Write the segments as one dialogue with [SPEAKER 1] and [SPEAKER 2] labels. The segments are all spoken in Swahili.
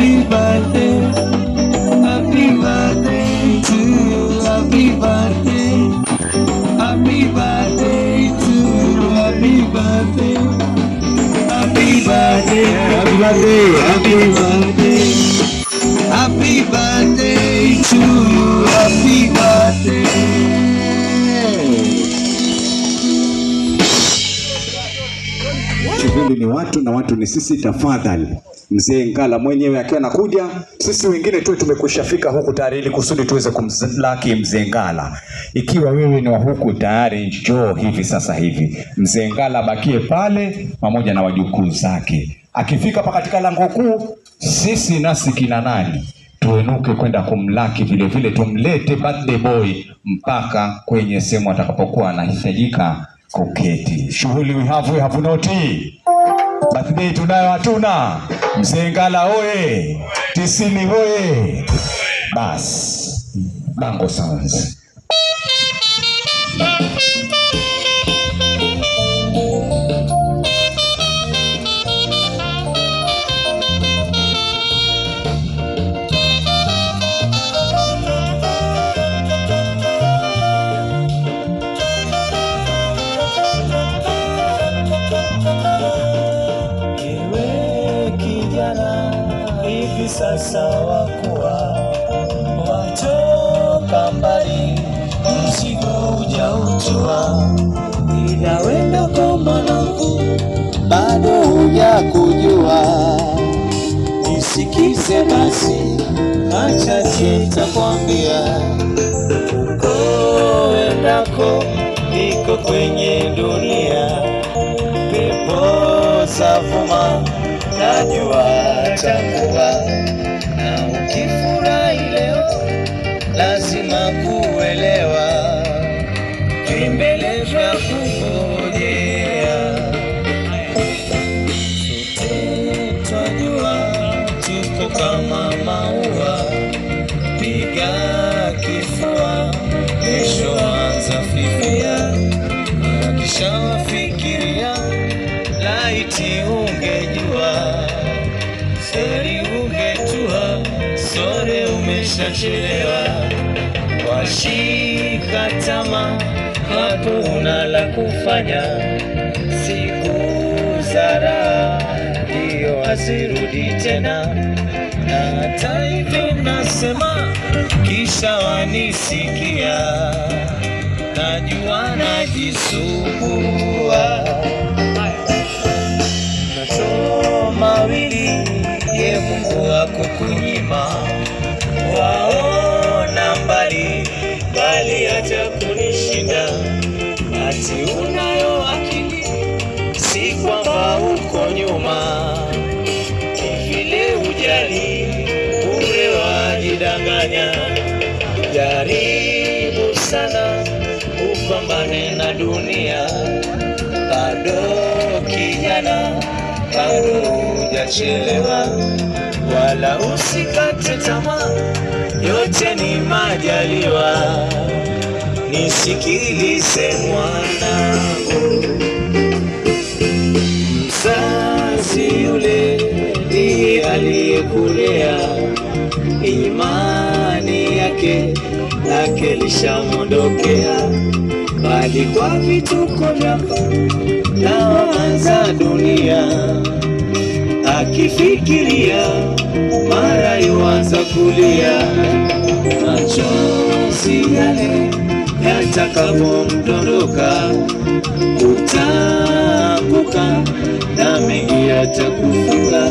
[SPEAKER 1] happy birthday, happy birthday to you, happy birthday, happy birthday to you, happy birthday, happy birthday, happy birthday, happy birthday, happy birthday to you, happy birthday.
[SPEAKER 2] Shughuli ni watu na watu ni sisi. Tafadhali Mzee Ngala mwenyewe akiwa anakuja, sisi wengine tu tumekushafika huku tayari ili kusudi tuweze kumlaki Mzee Ngala. Ikiwa wewe ni wa huku tayari, njoo hivi sasa hivi. Mzee Ngala bakie pale pamoja na wajukuu zake. Akifika pa katika lango kuu, sisi nasi kina nani tuenuke kwenda kumlaki, vile vile tumlete birthday boy mpaka kwenye sehemu atakapokuwa anahitajika kuketi. Shughuli we have not. Birthday tunayo hatuna. Mzee Ngala oye, tisini oye. Bas, Bango Sounds.
[SPEAKER 1] Hivi sasa wakuwa watoka mbali, mzigo hujautua, ila wenda kwa mwanangu bado hujakujua. Nisikize basi, machache nitakwambia. Uko wendako iko kwenye dunia, pepo zavuma najua takuwa, na ukifurahi leo lazima kuelewa vimbele vya kungojea. Sote twajua tuko kama maua, piga kifua kesho anza fifia, kisha wafikiria laiti ungejua, seri ungetua, sore umeshachelewa. Washika tama, hakuna la kufanya, siku za raha hiyo hazirudi tena. Na hata hivi nasema, kisha wanisikia, najua najisumbua. Mawili ye Mungu akukunyima, waona mbali bali acha kunishinda. Ati unayo akili, si kwamba uko nyuma, vile ujali ure wajidanganya. Jaribu sana upambane na dunia, bado kijana, bado hujachelewa, wala usikate tamaa, yote ni majaliwa. Nisikilize mwanangu, mzazi yule ndiye aliyekulea, imani yake lishamondokea, bali kwa vituko vyako laanza dunia. Akifikiria mara yuanza kulia, machozi yale yatakapomdondoka, utaanguka na mengi yatakufika,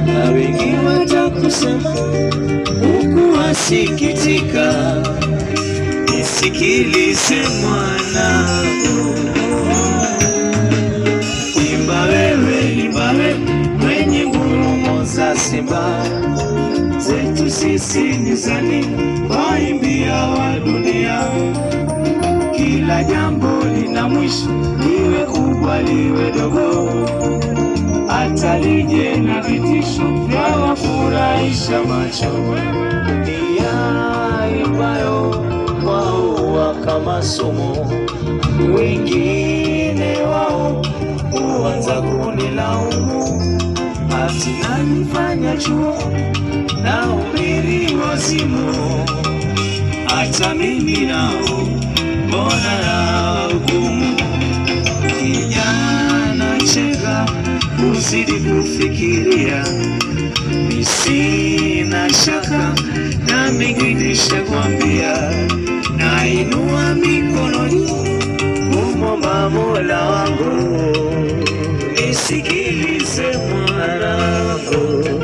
[SPEAKER 1] na wengi watakusema huku wasikitika. Nisikilize mwanangu, imba wewe, imba wewe, mwenye ngurumo za simba zetu sisi ni zani, waimbia wa dunia. Kila jambo lina mwisho, liwe kubwa liwe dogo, hata lije na vitisho vya wafurahisha macho. Iya imbayo wao kama somo, wengine wao huanza kunilaumu, ati nanifanya chuo na ubiri wazimu. Hata mimi nao mbona na hukumu. Kijana cheka uzidi kufikiria, sina shaka na mengine shakwambia. Nainua mikono juu kumwomba Mola wangu, nisikilize mwanangu.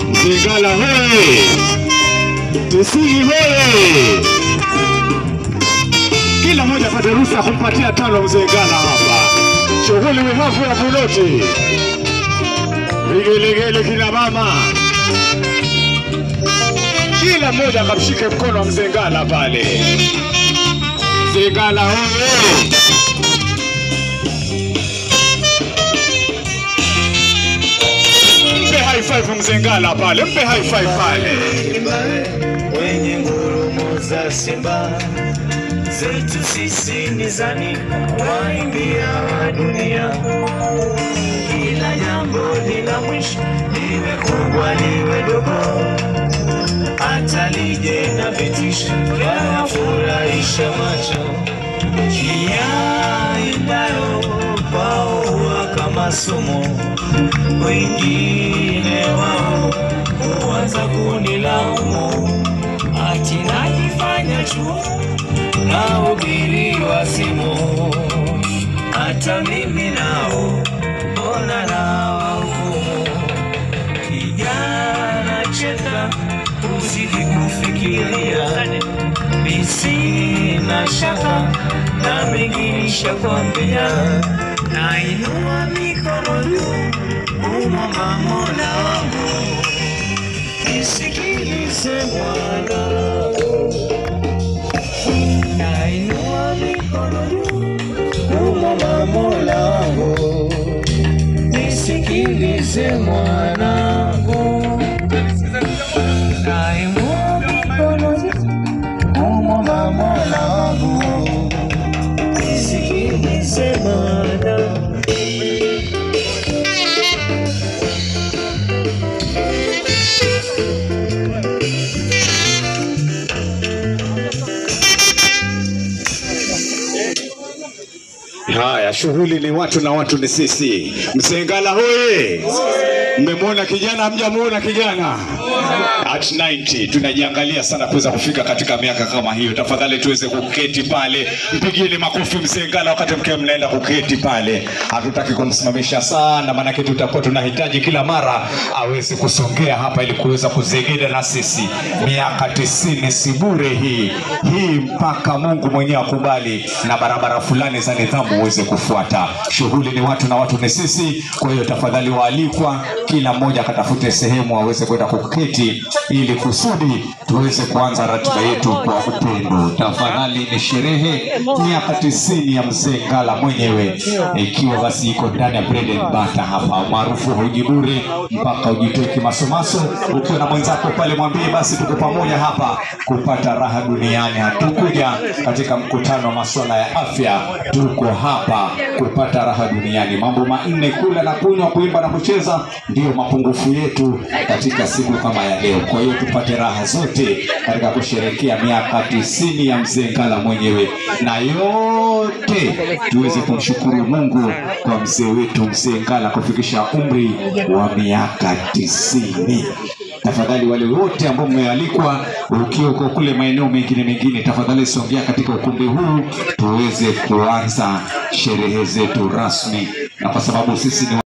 [SPEAKER 2] Mzengala hoye, Tusili hoye. Kila moja pate ruhusa kumpatia tano Mzengala hapa. Shughuli wihafu ya Buloti. Vigelegele kina mama. Kila moja kamshike mkono wa Mzengala pale. Mzengala hoye. Mpe high five Mzengala pale, mpe high five pale.
[SPEAKER 1] Wenye ngurumo za simba zetu sisi nizani, waimbia wa dunia. Kila jambo lina mwisho, liwe kubwa liwe dogo, hata lije na vitisho yafurahisha macho. Njia inayo kwao kama somo, wengine wao huanza kunilaumu, ati najifanya chuo na ubiri wazimu. Hata mimi nao mbona na hukumu. Kijana cheka uzidi kufikiria, sina shaka na mengine shakwambia. Nainua mikono juu kumwomba Mola wangu, nisikilize mwanangu. Nainua mikono juu kumwomba Mola wangu, nisikilize mwanangu. Nainua mikono juu kumwomba Mola wangu, nisikilize mwanangu.
[SPEAKER 2] Haya, shughuli ni watu na watu ni sisi. Mzengala hoye. Mmemwona kijana, hamjamuona kijana? At 90 tunajiangalia sana kuweza kufika katika miaka kama hiyo. Tafadhali tuweze kuketi pale. Mpigieni makofi Mzengala wakati mkiwa mnaenda kuketi pale. Hatutaki kumsimamisha sana, maana tutakuwa tunahitaji kila mara aweze kusongea hapa ili kuweza kuzegeda na sisi. Miaka 90 si bure hii. Hii mpaka Mungu mwenyewe akubali na barabara fulani za nidhamu uweze kufuata. Shughuli ni watu na watu ni sisi. Kwa hiyo tafadhali waalikwa kila mmoja akatafute sehemu aweze kwenda kuketi ili kusudi tuweze kuanza ratiba yetu kwa upendo. Tafadhali ni sherehe miaka 90 ya Mzengala mwenyewe, ikiwa basi iko ndani ya bread and butter hapa. Maarufu hujiburi mpaka ujitoe kimasomaso. Ukiwa na mwenzako pale mwambie basi tuko pamoja hapa kupata raha duniani. Hatukuja katika mkutano wa masuala ya afya, tuko hapa kupata raha duniani. Mambo manne: kula na kunywa, kuimba na kucheza, ndio mapungufu yetu katika siku kama ya leo. Kwa hiyo tupate raha zote katika kusherehekea miaka 90 ya Mzengala mwenyewe, na yote tuweze kumshukuru Mungu kwa mzee wetu Mzengala kufikisha umri wa miaka 90. Tafadhali wale wote ambao mmealikwa, ukiwa uko kule maeneo mengine, tafadhali songea katika ukumbi huu tuweze kuanza sherehe zetu rasmi, na kwa sababu sisi ni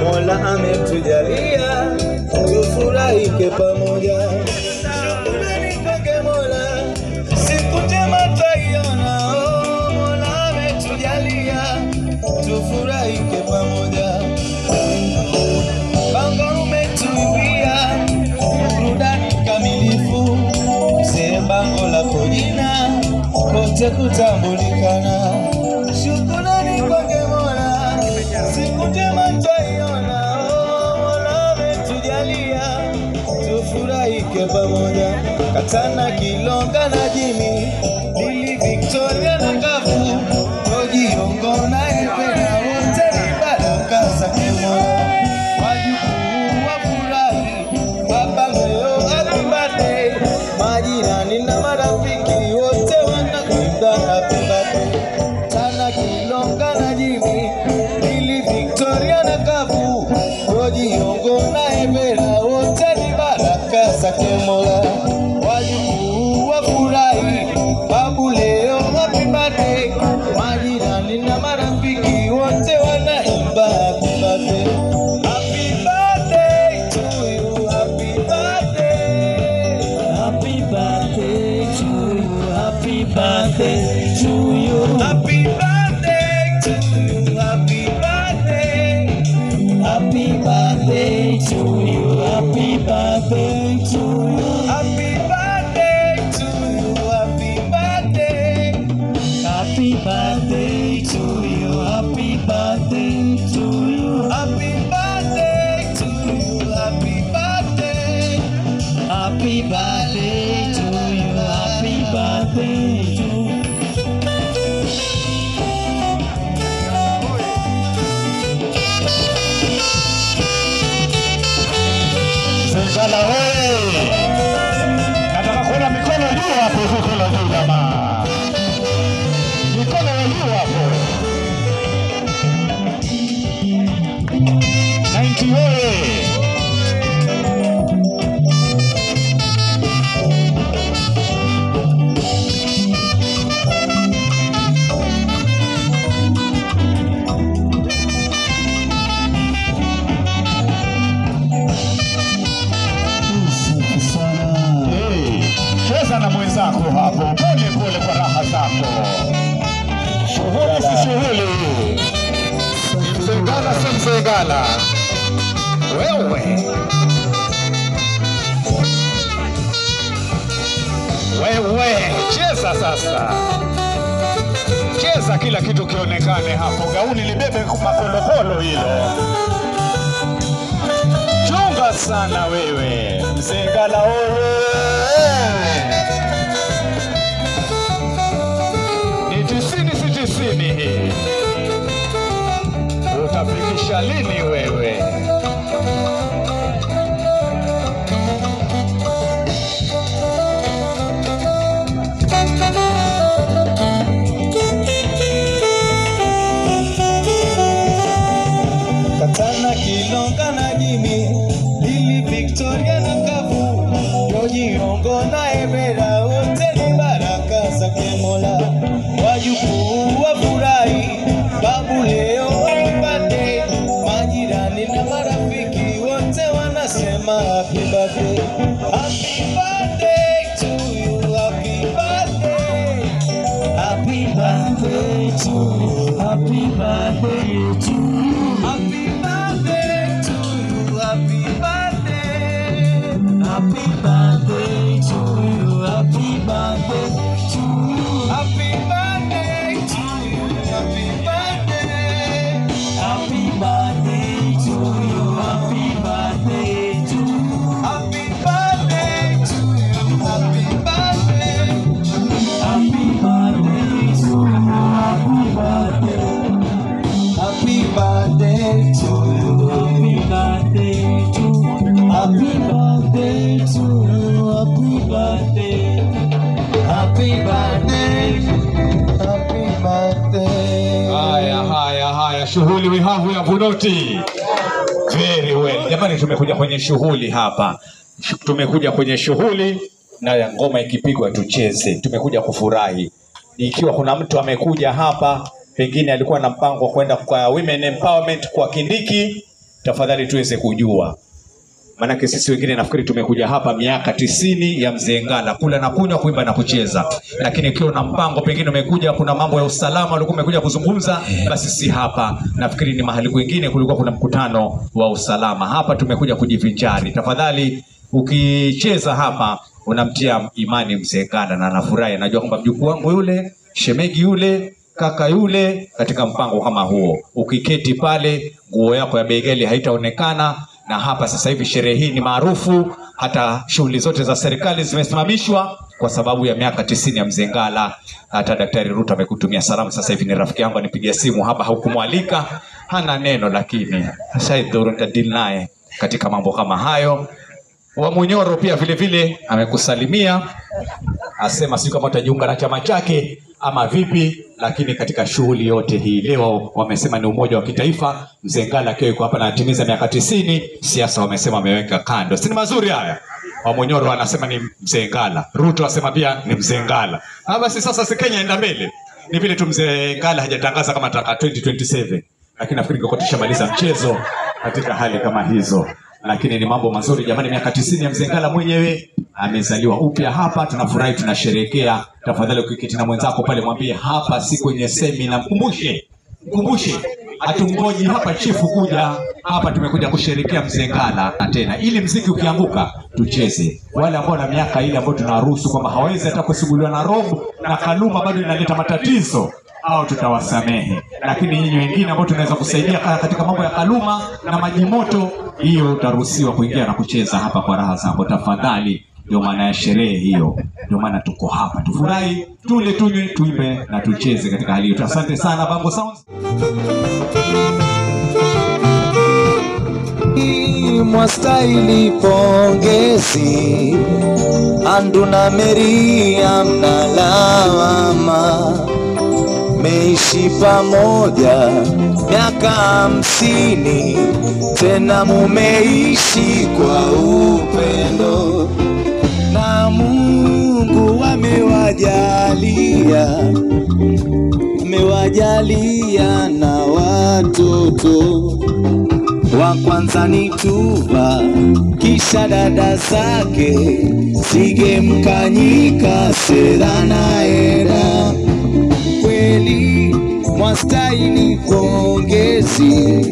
[SPEAKER 1] Mola ametujalia tufurahike pamoja. upate kutambulikana. Shukrani kwake Mola, siku njema tutaiona. Mola ametujalia tufurahike pamoja. Katana, Kilonga na Jimmy, Lili, Victoria na Kavu, Roji, Ongo na Epera, wote ni baraka zake Mola. Wajukuu wafurahi, baba leo happy birthday. Majirani na marafiki wote wanakuimba happy birthday. Tana, Kilonga na Jimmy, Lili, Victoria na Kavu, Roji, Ongo na Epera, wote ni baraka zake Mola. Wajukuu wafurahi, babu leo happy birthday. Majirani na marafiki wote wanaimba happy birthday. Happy birthday to you, happy birthday.
[SPEAKER 3] Happy birthday to you, happy birthday to you.
[SPEAKER 1] Happy birthday to you, happy birthday.
[SPEAKER 3] Happy birthday to you, happy birthday to you.
[SPEAKER 1] Happy birthday to you, happy birthday.
[SPEAKER 3] Happy birthday to you, happy birthday to you.
[SPEAKER 1] Happy birthday to you, happy birthday.
[SPEAKER 3] Happy birthday to you, happy birthday to you.
[SPEAKER 4] Mzengala wewe, nataka kuona mikono juu hapo, mikono juu jamaa, mikono juu hapo. 90 wewe. Cheza na mwenzako hapo, pole pole kwa raha zako. Shughuli si shughuli. Mzengala si Mzengala. Wewe, cheza sasa. Cheza kila kitu kionekane hapo. Gauni libebe makolokolo hilo. Chunga sana wewe, Mzengala wewe. Ni 90 si 90 hii. Utafikisha lini wewe?
[SPEAKER 1] Katana, Kilonga na Jimmy, Lili, Victoria na Kavu, Roji, Ongo na Epera, wote ni baraka zake Mola. Wajukuu wafurahi, babu leo happy birthday. Majirani na marafiki wote wanasema happy birthday. Happy birthday to you, happy birthday.
[SPEAKER 3] Happy birthday to you, happy birthday to you.
[SPEAKER 1] Happy birthday to you, happy birthday.
[SPEAKER 3] Happy birthday to you, happy birthday to you.
[SPEAKER 1] Happy birthday to you, happy birthday.
[SPEAKER 3] Happy birthday to you, happy birthday to you.
[SPEAKER 1] Happy birthday to you, happy birthday.
[SPEAKER 3] Happy birthday to you, happy birthday.
[SPEAKER 1] Happy birthday to you,
[SPEAKER 3] Happy birthday to you, happy birthday to you, happy birthday.
[SPEAKER 1] happy birthday, happy birthday.
[SPEAKER 4] Haya, shughuli wihavu ya Vunoti. Very well. Jamani, tumekuja kwenye shughuli hapa. Tumekuja kwenye shughuli na ya ngoma ikipigwa tucheze. Tumekuja kufurahi. Ikiwa kuna mtu amekuja hapa, pengine alikuwa na mpango wa kwenda kwa Women Empowerment kwa Kindiki, tafadhali tuweze kujua. Manake sisi wengine nafikiri tumekuja hapa miaka 90 ya Mzengala, kula na kunywa, kuimba na kucheza. Lakini ikiwa na mpango pengine umekuja kuna mambo ya usalama ulikuwa umekuja kuzungumza, basi si hapa. Nafikiri ni mahali kwingine kulikuwa kuna mkutano wa usalama. Hapa tumekuja kujivinjari. Tafadhali ukicheza hapa unamtia imani mzee Ngala na anafurahi, anajua kwamba mjukuu wangu yule, shemegi yule, kaka yule katika mpango kama huo. Ukiketi pale nguo yako ya begeli haitaonekana. Na hapa sasa hivi sherehe hii ni maarufu, hata shughuli zote za serikali zimesimamishwa kwa sababu ya miaka 90 ya mzee Ngala. Hata Daktari Ruto amekutumia salamu sasa hivi, ni rafiki yangu, anipigia simu hapa, haukumwalika, hana neno, lakini shaidhuru nitadili naye katika mambo kama hayo. Wa Munyoro pia vile vile amekusalimia, asema si kama utajiunga na chama chake ama vipi, lakini katika shughuli yote hii leo wamesema ni umoja wa kitaifa. Mzee Ngala akiwa yuko hapa na atimiza miaka 90, siasa wamesema ameweka kando. Si mazuri haya? Wa Munyoro anasema ni mzee Ngala, Ruto asema pia ni mzee Ngala. Basi sasa si Kenya enda mbele. Ni vile tu mzee Ngala hajatangaza kama ataka 2027, lakini nafikiri kwa tushamaliza mchezo katika hali kama hizo. Lakini ni mambo mazuri jamani, miaka 90 ya mzee Ngala mwenyewe amezaliwa upya hapa, tunafurahi, tunasherehekea. Tafadhali ukiketi na mwenzako pale mwambie hapa si kwenye semina, mkumbushe hatungoji hapa chifu kuja hapa, tumekuja kusherehekea mzee Ngala. Na tena ili mziki ukianguka tucheze. Wale ambao na miaka ile ambao tunaruhusu kwamba hawezi hata kusuguliwa na roho na kaluma bado inaleta matatizo, au tutawasamehe. Lakini nyinyi wengine ambao tunaweza kusaidia katika mambo ya kaluma na maji moto, hiyo utaruhusiwa kuingia na kucheza hapa kwa raha zako tafadhali. Ndio maana ya sherehe hiyo, ndio maana tuko hapa, tufurahi, tule, tunywe, tuimbe na tucheze katika hali hiyo. Asante sana Bango Sounds.
[SPEAKER 1] Mwastahili pongezi, Andrew na Miriam na lawama, meishi pamoja miaka 50, tena mumeishi kwa upendo, na Mungu amewajalia na watoto. Wa kwanza ni Tuva, kisha dada zake Sige, Mkanyika, Sera na Eda. Kweli mwastahili pongezi,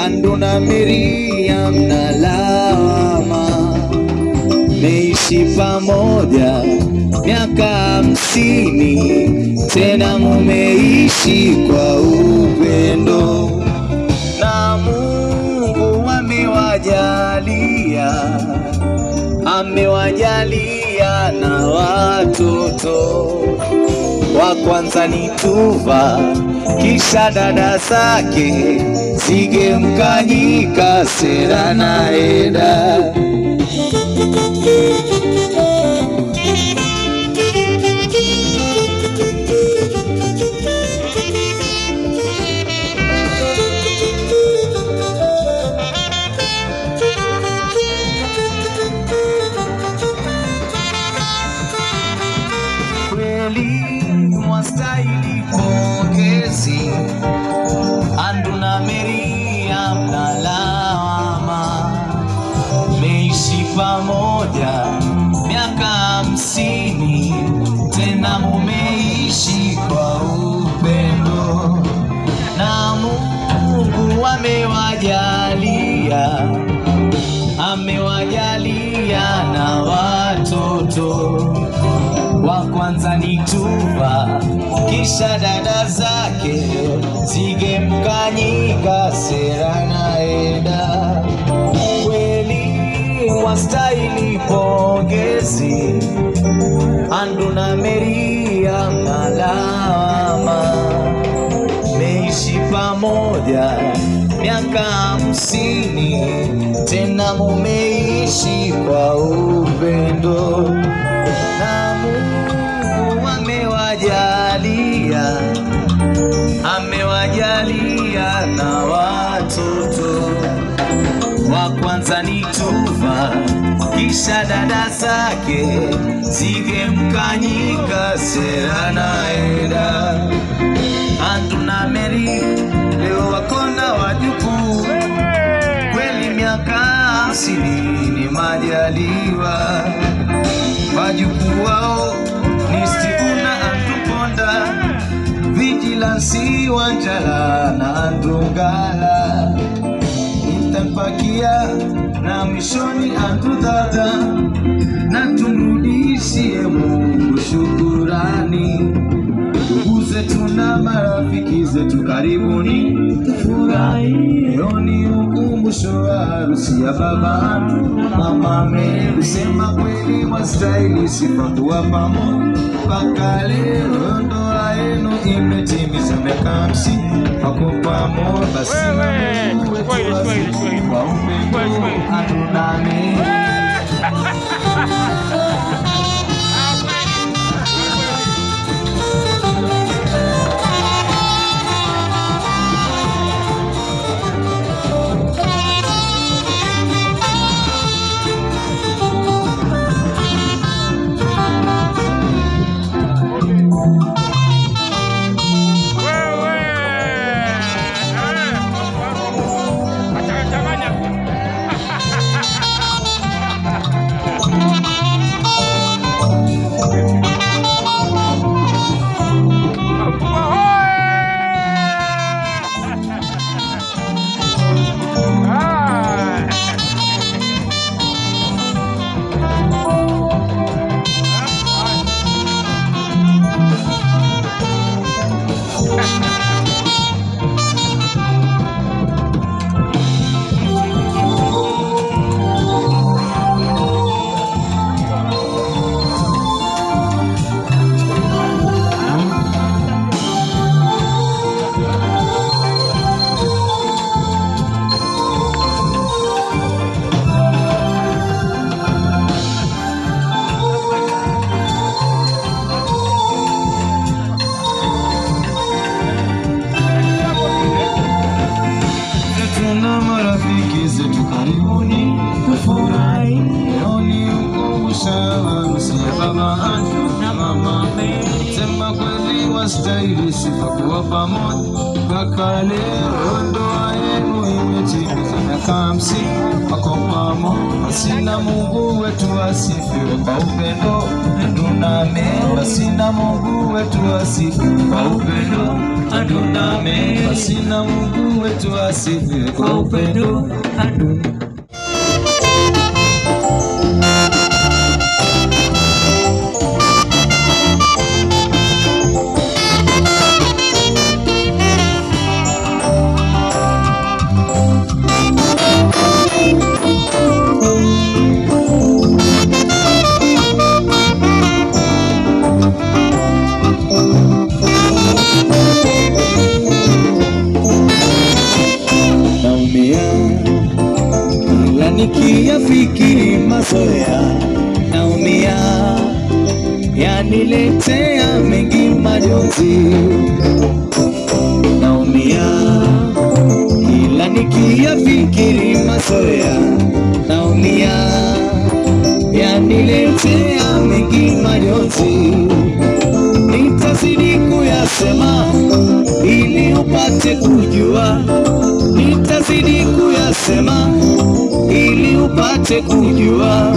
[SPEAKER 1] Andrew na Miriam na lawama, meishi pamoja miaka 50, tena mumeishi kwa upendo, na Mungu amewajalia na watoto. Wa kwanza ni Tuva, kisha dada zake Sige, Mkanyika, Sera na Eda. Mwastahili pongezi, Andrew na Miriam na lawama, meishi pamoja miaka 50, tena mumeishi kwa upendo, na Mungu amewajalia na watoto. Wa kwanza ni Tuva, kisha dada zake Sige, Mkanyika, Sera na Eda. Kweli mwastahili pongezi, Andrew na Miriam na lawama, meishi pamoja miaka 50, tena mumeishi kwa upendo, na Mungu amewajalia na watoto. Wa kwanza ni Tuva, kisha dada zake Sige, Mkanyika, Sera na Eda. Andrew na Mary leo wako na wajukuu, kweli miaka 50 ni majaliwa. Wajukuu wao ni Steve na Andrew, Vigilance Wanjala na Andrew Ngala, nitampakia na mishoni Andrew dada na turudishie Mungu shukurani. Ndugu zetu na marafiki zetu karibuni, tufurahi. Leo ni ukumbusho wa harusi ya baba na mama Mary. Sema kweli wastahili sifa kuwa pamoja. Mpaka leo ndoa yenu imetimiza miaka 50. Wako pamoja basi Mungu wetu wasifu kwa upendo atunane. Sema kweli wastahili sifa kuwa pamoja. Mpaka leo ndoa yenu imetimiza miaka 50. Wako pamoja sina Mungu wetu asifiwe kwa upendo atunane. Sina Mungu wetu asifiwe kwa upendo atunane. Sina Mungu wetu asifiwe kwa upendo atunane. Nikiyafikiri mazoea naumia, yaniletea mengi majonzi. Naumia kila nikiyafikiri mazoea naumia, yaniletea mengi majonzi. Nitazidi kuyasema ili upate kujua, nitazidi kuyasema ili upate kujua.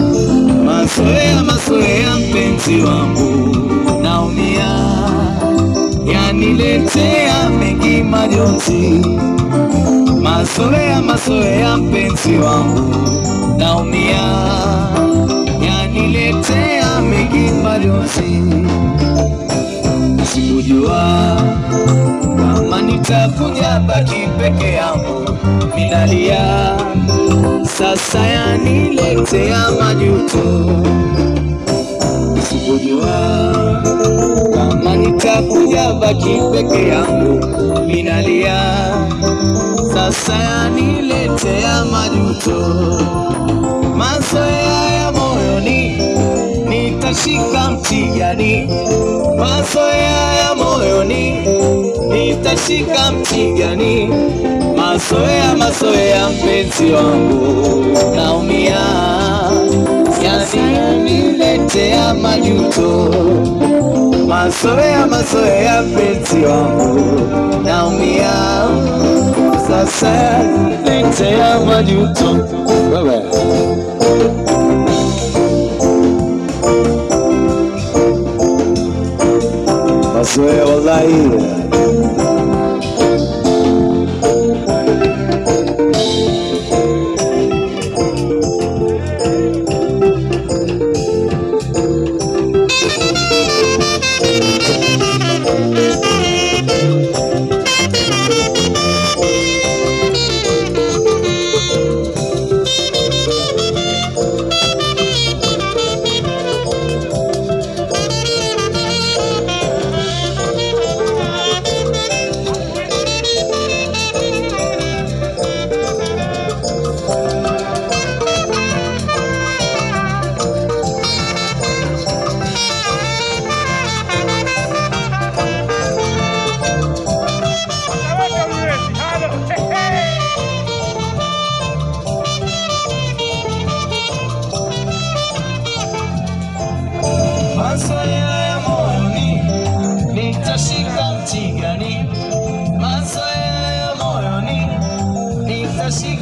[SPEAKER 1] Mazoea, mazoea mpenzi wangu naumia, yaniletea mengi majonzi. Mazoea, mazoea mpenzi wangu naumia, yaniletea mengi majonzi. Sikujua kama nitakuja baki peke yangu minalia, sasa yaniletea majuto. Sikujua kama nitakuja baki peke yangu minalia, sasa yaniletea majuto. Mazoea ya moyoni nitashika mti gani? Mazoea ya moyoni nitashika mti gani? Mazoea, mazoea mpenzi wangu naumia, yaniletea majuto. Mazoea, mazoea mpenzi wangu naumia, sasa yaniletea majuto. Bye. Mazoea wallahi.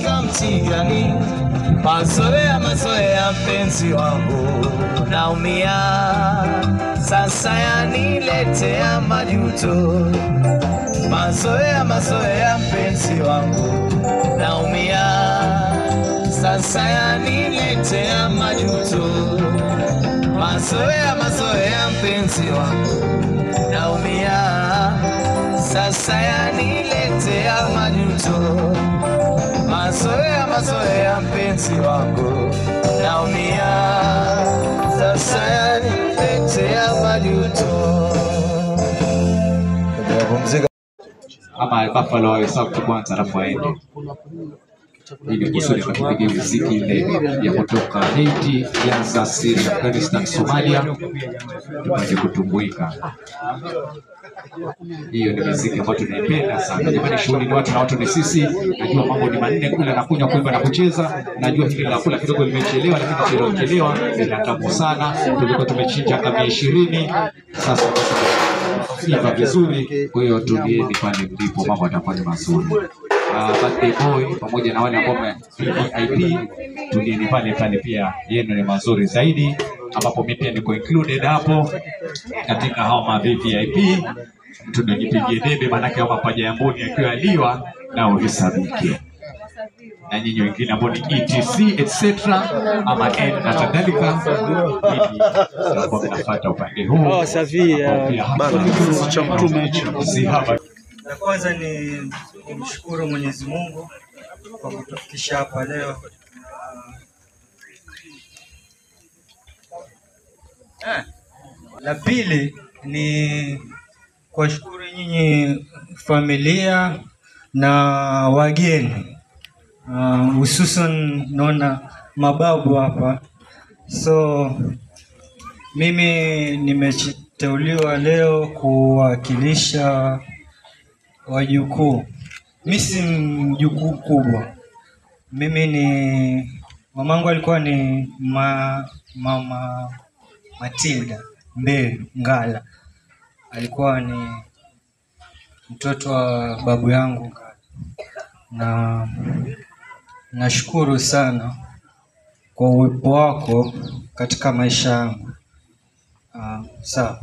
[SPEAKER 1] za mtihani. Mazoea mpenzi wangu, naumia sasa, yaniletea majuto. Mazoea mpenzi wangu, naumia sasa, yaniletea majuto. Mazoea mpenzi wangu, naumia sasa, yaniletea majuto. Mazoea mpenzi wangu, naumia sasa, yaniletea majuto.
[SPEAKER 4] Ama Buffalo wawe sauti kwanza alafu aende. Ili kusudi tukipiga muziki ile ya kutoka Haiti, Kansas, Syria, Afghanistan, Somalia, tupate kutumbuika. Hiyo ni muziki ambayo tunaipenda sana. Jamani, shughuli ni watu na watu ni sisi. Najua mambo ni manne, kula na kunywa, kuimba na kucheza. Najua hili la kula kidogo limechelewa, lakini tulichelewa linatamu sana. Tulikuwa tumechinja kama 20. Sasa iva vizuri, kwa hiyo tulieni pale mlipo, mambo yatakuwa ni mazuri. Birthday boy pamoja na wale ambao VIP, tulieni pale pia, yenu ni mazuri zaidi, ambapo mimi pia niko included hapo katika hao ma VIP. Mtu nijipigie debe, manake hao mapaja ya mboni akiwa aliwa na uhesabike. Na nyinyi wengine ambao ni ETC etc ama N na kadhalika, kwa mnafuata upande huu.
[SPEAKER 5] La kwanza ni kumshukuru Mwenyezi Mungu kwa kutufikisha hapa leo. La pili ni kuwashukuru nyinyi familia na wageni, hususan naona mababu hapa. So mimi nimeteuliwa leo kuwakilisha wajukuu. Mimi si mjukuu kubwa. Mimi ni mamangu alikuwa ni mama Matilda Mbelu Ngala. Alikuwa ni mtoto wa babu yangu, na nashukuru sana kwa uwepo wako katika maisha yangu. Sawa.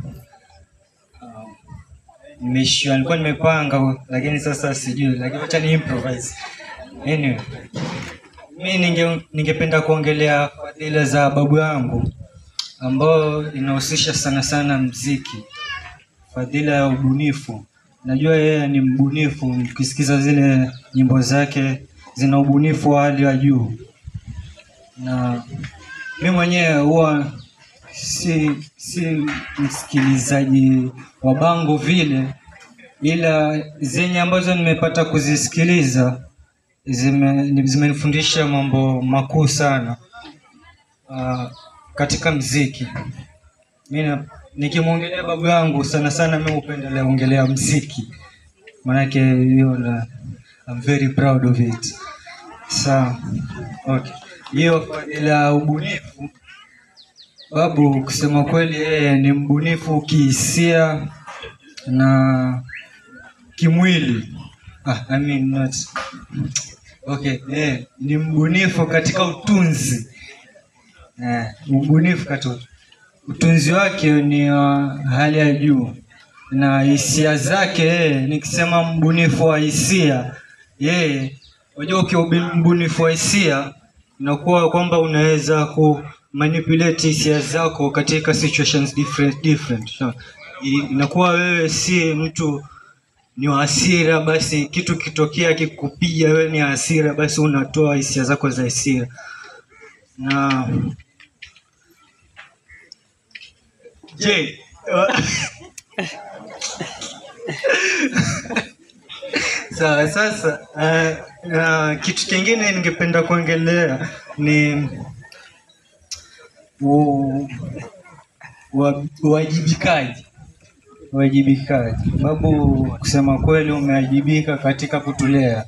[SPEAKER 5] Nilikuwa nimepanga lakini sasa sijui, lakini acha ni improvise. Anyway, mimi ningependa kuongelea fadhila za babu yangu ambao inahusisha sana muziki. Fadhila ya ubunifu. Najua yeye ni mbunifu, ukisikiza zile nyimbo zake zina ubunifu wa hali ya juu. Na mimi mwenyewe huwa si msikilizaji wa bango vile, ila zenye ambazo nimepata kuzisikiliza zimenifundisha mambo makuu sana katika muziki. Mimi nikimwongelea babu yangu sana mimi hupendelea ongelea muziki, manake hiyo I'm very proud of it. Sawa. Okay. Hiyo ila ubunifu, babu kusema kweli yeye ni mbunifu kihisia na kimwili. I mean not. Okay, ni mbunifu katika utunzi. Mbunifu katika utunzi wake ni hali ya juu, na hisia zake nikisema mbunifu wa hisia, unajua ukiwa mbunifu wa hisia inakuwa kwamba unaweza manipulate hisia zako katika situations different. So, inakuwa wewe si mtu ni hasira, basi kitu kitokea kikupiga wewe ni hasira, basi unatoa hisia zako za hasira. Na sasa kitu kingine ningependa kuongelea ni uwajibikaji. Babu kusema kweli umewajibika katika kutulea.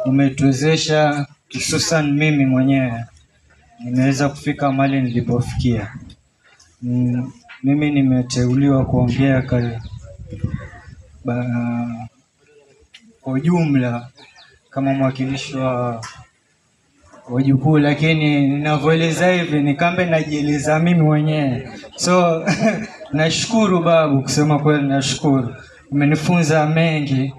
[SPEAKER 5] Umetuwezesha, hususan mimi mwenyewe nimeweza kufika mahali nilipofikia. Mimi nimeteuliwa kuongea kwa jumla kama mwakilishi wa wajukuu, lakini ninavyoeleza hivi ni kama najieleza mimi mwenyewe. So nashukuru babu, kusema kweli nashukuru. Umenifunza mengi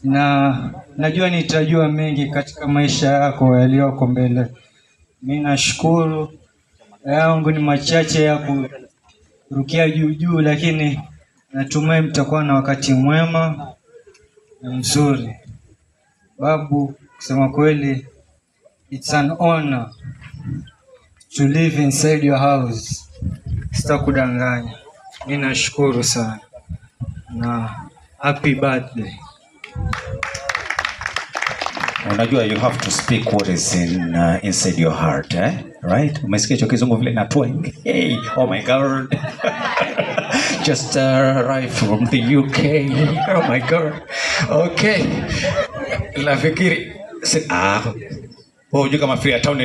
[SPEAKER 5] na najua nitajua mengi katika maisha yako yaliyoko mbele. Mimi nashukuru. Yangu ni machache ya kurukia juu, lakini natumai mtakuwa na wakati mwema na mzuri. Babu, kusema kweli, it's an honor to live inside your house. Sitakudanganya. Mimi nashukuru sana. Na happy birthday.
[SPEAKER 2] Unajua you have to speak what is inside your heart, right? Umesikia hicho kizungu vile natua. Hey, oh my god. Just arrived from the UK. Oh my god. Okay. Nafikiri unajua kama Freetown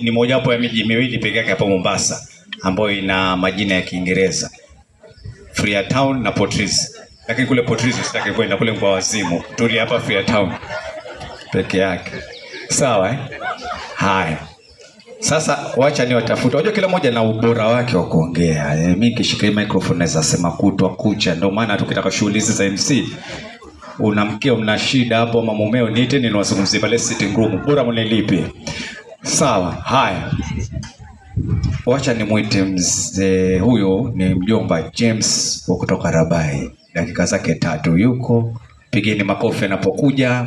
[SPEAKER 2] ni moja wapo ya miji miwili pekee yake hapa Mombasa ambayo ina majina ya Kiingereza. Freetown na Port Reitz. Lakini kule Port Reitz sitaki kwenda, kule kwa wazimu. Tuli hapa Freetown peke yake. Sawa Haya. Sasa wacha ni watafuta. Unajua kila mmoja na ubora wake wa kuongea. Mimi kishika microphone naweza sema kutwa kucha. Ndio maana tukitaka shughuli za MC unamkea mna shida hapo mamumeo niite ninawazungumzia pale sitting room. Bora mnilipe. Sawa. Haya. Wacha nimuite mzee huyo, ni mjomba James wa kutoka Rabai. Dakika zake 3 yuko. Pigeni makofi anapokuja.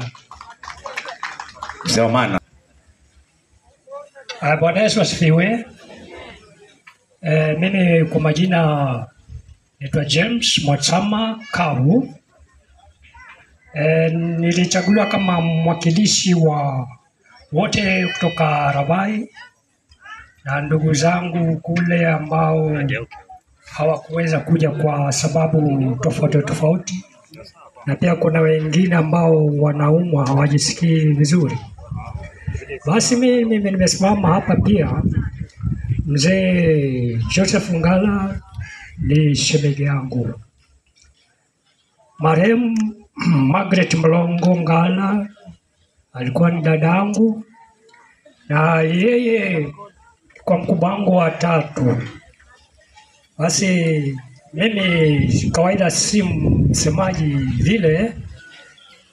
[SPEAKER 2] Mzee maana.
[SPEAKER 6] Bwana Yesu asifiwe. Mimi kwa majina naitwa James Mwatsama Kawu. Nilichaguliwa kama mwakilishi wa wote kutoka Rabai na ndugu zangu kule ambao hawakuweza kuja kwa sababu tofauti, na pia kuna wengine ambao wanaumwa hawajisikii vizuri. Basi mimi nimesimama hapa pia. Mzee Joseph Ngala ni shemeji yangu. Marehemu Margaret Mlongo Ngala alikuwa ni dadangu, na yeye kwa mkubwa wangu wa 3. Basi mimi kawaida si msemaji vile,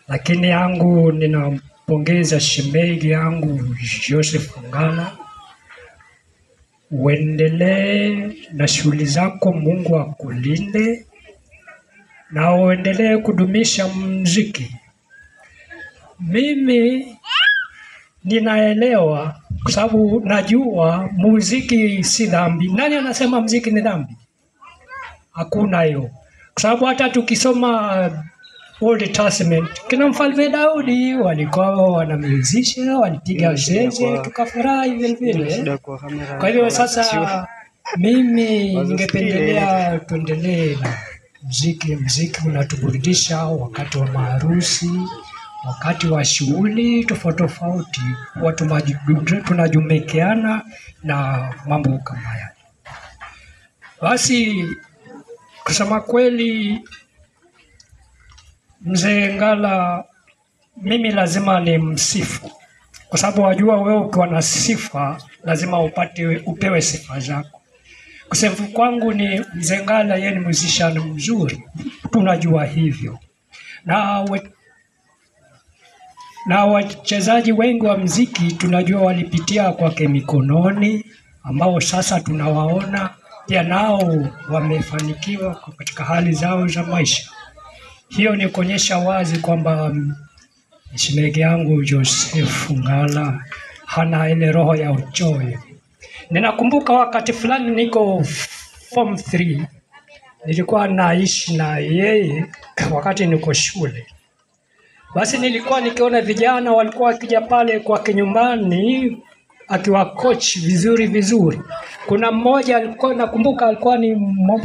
[SPEAKER 6] lakini yangu ninampongeza shemeji yangu Joseph Ngala. Uendelee na shughuli zako, Mungu akulinde na uendelee kudumisha muziki. Mimi ninaelewa kwa sababu najua muziki si dhambi. Nani anasema muziki ni dhambi? Hakuna hiyo. Kwa sababu hata tukisoma Old Testament, kina Mfalme Daudi walikuwa wanamuzisha, walipiga zeze, tukafurahi vile vile. Kwa hivyo sasa mimi ningependelea tuendelee na muziki. Muziki unatuburudisha wakati wa maharusi, wakati wa shughuli tofauti, watu tunajumekeana na mambo kama haya. Basi kusema kweli, Mzee Ngala mimi lazima ni msifu, kwa sababu wajua wewe ukiwa na sifa lazima upewe sifa zako. Kusifu kwangu ni Mzee Ngala, yeye ni musician mzuri, tunajua hivyo. Na wachezaji wengi wa muziki tunajua walipitia kwake mikononi, ambao sasa tunawaona pia nao wamefanikiwa katika hali zao za maisha. Hiyo ni kuonyesha wazi kwamba shemeji yangu Joseph Ngala hana ile roho ya uchoyo. Ninakumbuka wakati fulani niko form 3, nilikuwa naishi na yeye wakati niko shule. Basi nilikuwa nikiona vijana walikuwa wakija pale kwake nyumbani akiwa coach vizuri. Kuna mmoja alikuwa nakumbuka alikuwa ni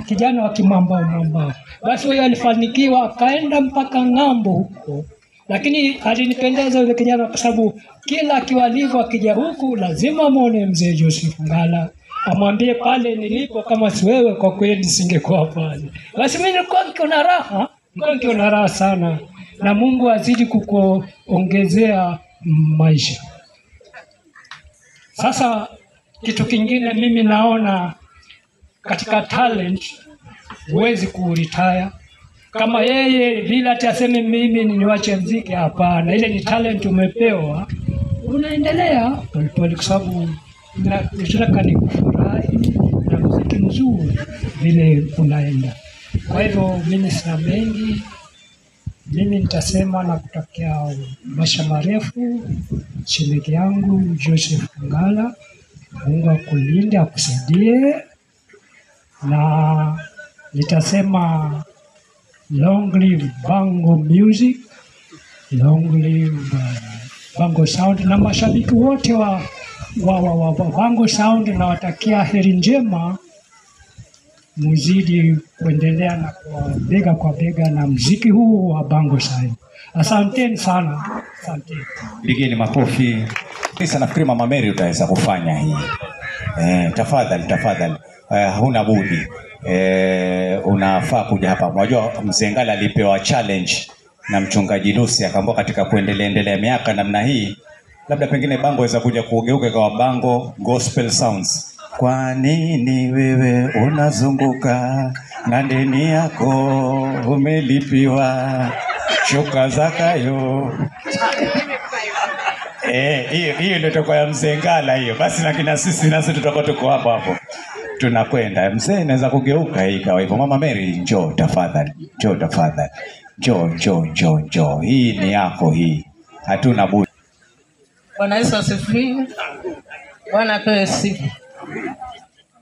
[SPEAKER 6] kijana wa kimambao. Basi huyo alifanikiwa akaenda mpaka ng'ambo huko. Lakini alinipendeza yule kijana kwa sababu kila akiwalivu akija huku lazima muone Mzee Joseph Ngala. Amwambie pale nilipo, kama si wewe kwa kweli singekuwa pale. Basi mimi nilikuwa nikiona raha sana. na Mungu azidi kukuongezea maisha. Sasa kitu kingine mimi naona katika talent huwezi kuretire. Kama yeye bila ati aseme mimi niwache muziki, hapana. Ile ni talent umepewa, unaendelea polepole, kwa sababu nataka nikufurahi na muziki mzuri vile unaenda. Kwa hivyo mimi sina mengi, mimi nitasema na kutakia maisha marefu shemeji yangu Joseph Ngala. Mungu akulinde, akusaidie, na nitasema long live Bango Music, long live Bango Sound, na mashabiki wote wa Bango Sound nawatakia heri njema, muzidi kuendelea na bega kwa bega na muziki huu wa Bango Sound. Asanteni sana, asanteni.
[SPEAKER 2] Pigeni makofi. Sasa nafikiri Mama Mary utaweza kufanya hii. Tafadhali. Huna budi. Unafaa kuja hapa. Unajua Mzee Ngala alipewa challenge na mchungaji Lucy, akaambiwa katika kuendelea miaka namna hii, labda pengine Bango waweza kuja kugeuka kwa Bango Gospel Sounds. Kwa nini wewe unazunguka na deni yako umelipiwa shuka zakayo? Hiyo ndio toka ya Mzee Ngala hiyo. Basi na kina sisi nasi tutakuwa tuko hapo. Tunakwenda. Mzee inaweza kugeuka hii kawa hivyo. Mama Mary, njoo tafadhali. Njoo. Hii ni yako hii. Hatuna budi.
[SPEAKER 7] Bwana Yesu asifiwe. Bwana apewe sifa.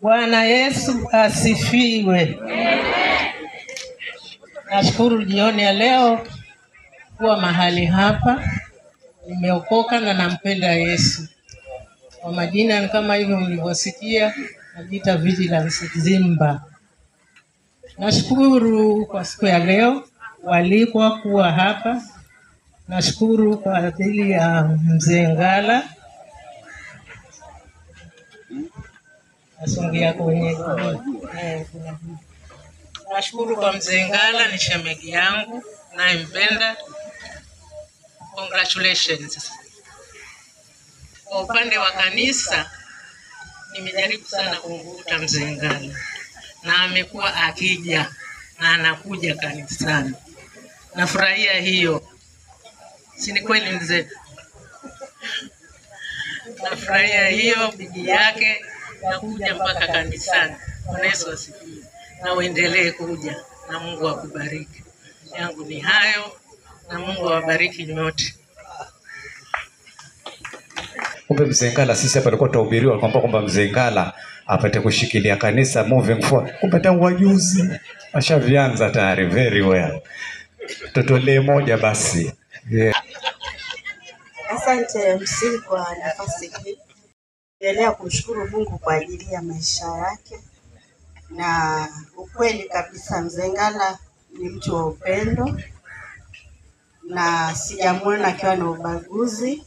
[SPEAKER 7] Bwana Yesu asifiwe. Nashukuru jioni ya leo kuwa mahali hapa. Nimeokoka na nampenda Yesu. Kwa majina ni kama hivyo mlivyosikia, najiita Vigilance Zimba. Nashukuru kwa siku ya leo walikuwa kuwa hapa. Nashukuru kwa ajili ya Mzee Ngala. Nasongea kwenye nashukuru kwa Mzee Ngala, ni shemeji yangu nampenda. Congratulations. Kwa upande wa kanisa nimejaribu sana kumvuta Mzee Ngala, na amekuwa akija na anakuja kanisani. Nafurahia hiyo. Si ni kweli mzee? Nafurahia hiyo bidii yake na kuja mpaka kanisani. Bwana Yesu asifiwe. Na uendelee kuja na Mungu akubariki. Yangu ni hayo na Mungu awabariki nyote.
[SPEAKER 2] Kumbe Mzee Ngala sisi hapa tulikuwa tuhubiriwa kwamba Mzee Ngala apate kushikilia kanisa moving forward. Kumbe tangu wajuzi ashavianza tayari. Very well. Tutolee moja basi. Yeah.
[SPEAKER 8] Asante MC kwa nafasi hii. Endelea kumshukuru Mungu kwa ajili ya maisha yake. Na ukweli kabisa Mzee Ngala ni mtu wa upendo, na sijamuona akiwa na ubaguzi.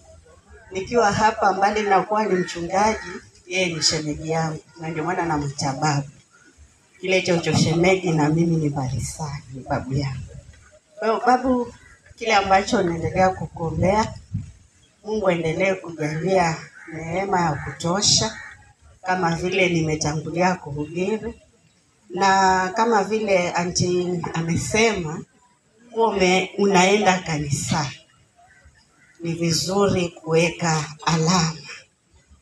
[SPEAKER 8] Nikiwa hapa mbali na kuwa ni mchungaji, yeye ni shemeji yangu, na ndio maana namwita babu. Kile cha shemeji na mimi ni bali sana, ni babu yangu. Kwa hiyo babu, kile ambacho naendelea kukuombea, Mungu endelee kujalia neema ya kutosha, kama vile nimetangulia kuhubiri, na kama vile anti amesema unaenda kanisa, ni vizuri kuweka alama,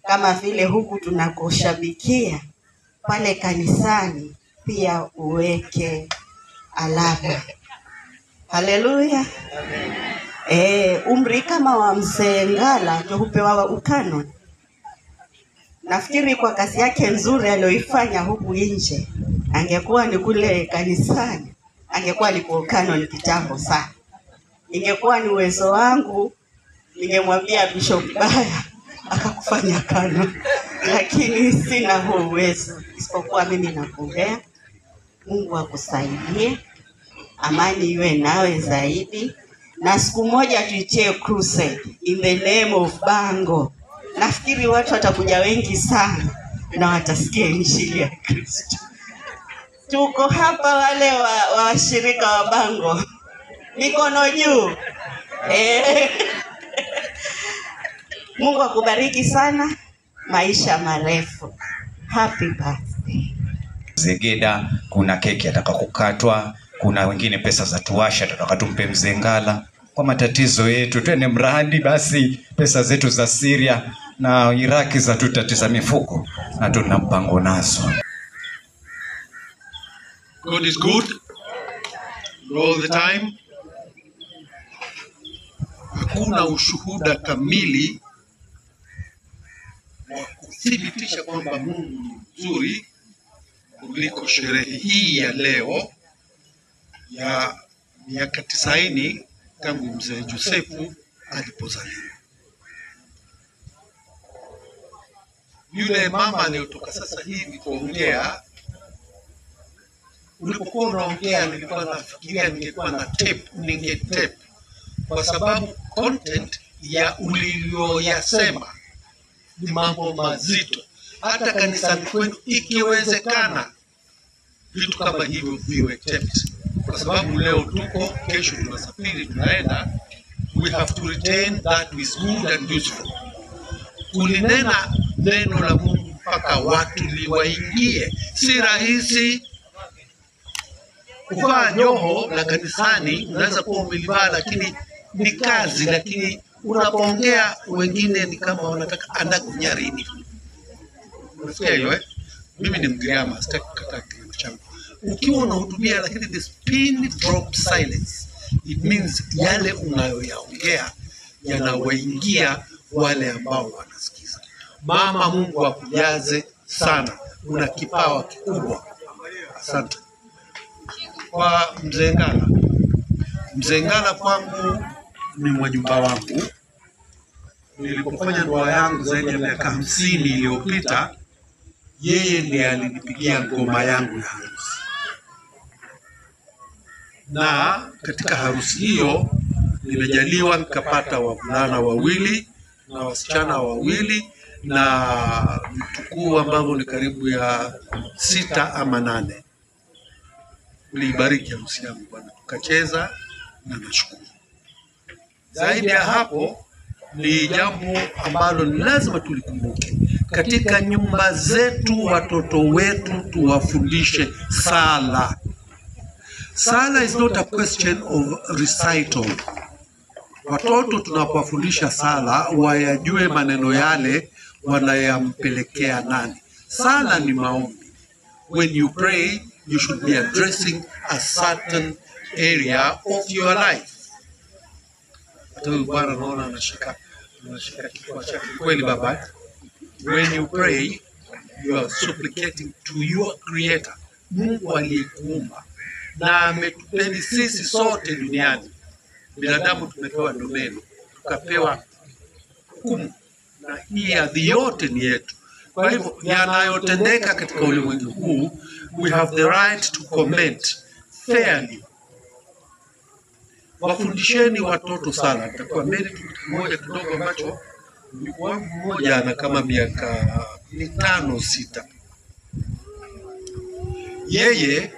[SPEAKER 8] kama vile huku tunakoshabikia pale kanisani pia uweke alama. Haleluya. Umri kama wa Mzee Ngala ndio hupewa ukanon. Nafikiri kwa kazi yake nzuri aliyoifanya huku nje, angekuwa ni kule kanisani, angekuwa alikuwa ukanon kitambo sana. Ingekuwa ni uwezo wangu, ningemwambia Bishop Baya akakufanya kanon, lakini sina huo uwezo. Isipokuwa mimi nakuombea Mungu akusaidie, amani iwe nawe zaidi, na siku moja tuitie crusade in the name of Bango. Nafikiri watu watakuja wengi sana na watasikia injili ya Kristo. Tuko hapa wale washirika wa Bango, Mikono juu. Mungu akubariki sana, maisha marefu. Happy birthday.
[SPEAKER 2] Zegeda, kuna keki ataka kukatwa, kuna wengine pesa za tuwasha tutaka tumpe Mzee Ngala. Kwa matatizo yetu twende mradi basi pesa zetu za Syria na Iraki za tutatiza mifuko na tuna mpango nazo.
[SPEAKER 9] God is good all the time. Hakuna ushuhuda kamili wa kuthibitisha kwamba Mungu ni mzuri kuliko sherehe hii ya leo ya miaka 90 tangu Mzee Josefu alipozaliwa. Yule mama aliyotoka sasa hivi kuongea, ulipokuwa unaongea nilikuwa nafikiria ningekuwa na tape, kwa sababu content ya uliyoyasema ni mambo mazito. Hata kanisani kwenu ikiwezekana vitu kama hivyo viwe taped, kwa sababu leo tuko, kesho tunasafiri tunaenda. We have to retain that is good and useful. Kulinena neno la Mungu mpaka watu liwaingie si rahisi. Kuvaa joho la kanisani unaweza kuwa umelivaa, lakini ni kazi. Lakini unapoongea wengine ni kama wanataka anda kunyarini. Unasikia hiyo? Mimi ni Mgiriama, sitaki kukata kilimo changu. Ukiwa unahutubia lakini this pin drop silence, it means yale unayoyaongea yanawaingia wale ambao wanasikiza. Mama, Mungu akujaze sana, una kipawa kikubwa. Asante. Kwa Mzee Ngala, Mzee Ngala kwangu ni mwajumba wangu. Nilipofanya ndoa yangu zaidi ya miaka 50 iliyopita, yeye ndiye alinipigia ngoma yangu ya harusi. Na katika harusi hiyo nimejaliwa nikapata wavulana wawili na wasichana wawili na vitukuu ambavyo ni karibu ya 6 ama 8. Uliibariki harusi yangu Bwana, tukacheza na nashukuru. Zaidi ya hapo ni jambo ambalo ni lazima tulikumbuke. Katika nyumba zetu watoto wetu tuwafundishe sala. Sala is not a question of recital. Watoto tunapowafundisha sala wayajue maneno yale wanayampelekea nani. Sala ni maombi. When you pray, you should be addressing a certain area of your life. Bwana naona anashika kifua chake. Kweli baba, when you pray, you are supplicating to your creator, Mungu aliyekuumba na ametupeni sisi sote duniani. Binadamu tumepewa domeni, tukapewa hukumu, na hii ardhi yote ni yetu. Kwa hivyo yanayotendeka katika ulimwengu huu, we have the right to comment fairly. Wafundisheni watoto sana. Nitakuwa mbele tu kimoja kidogo ambacho wangu mmoja ana kama miaka 5-6. Yeye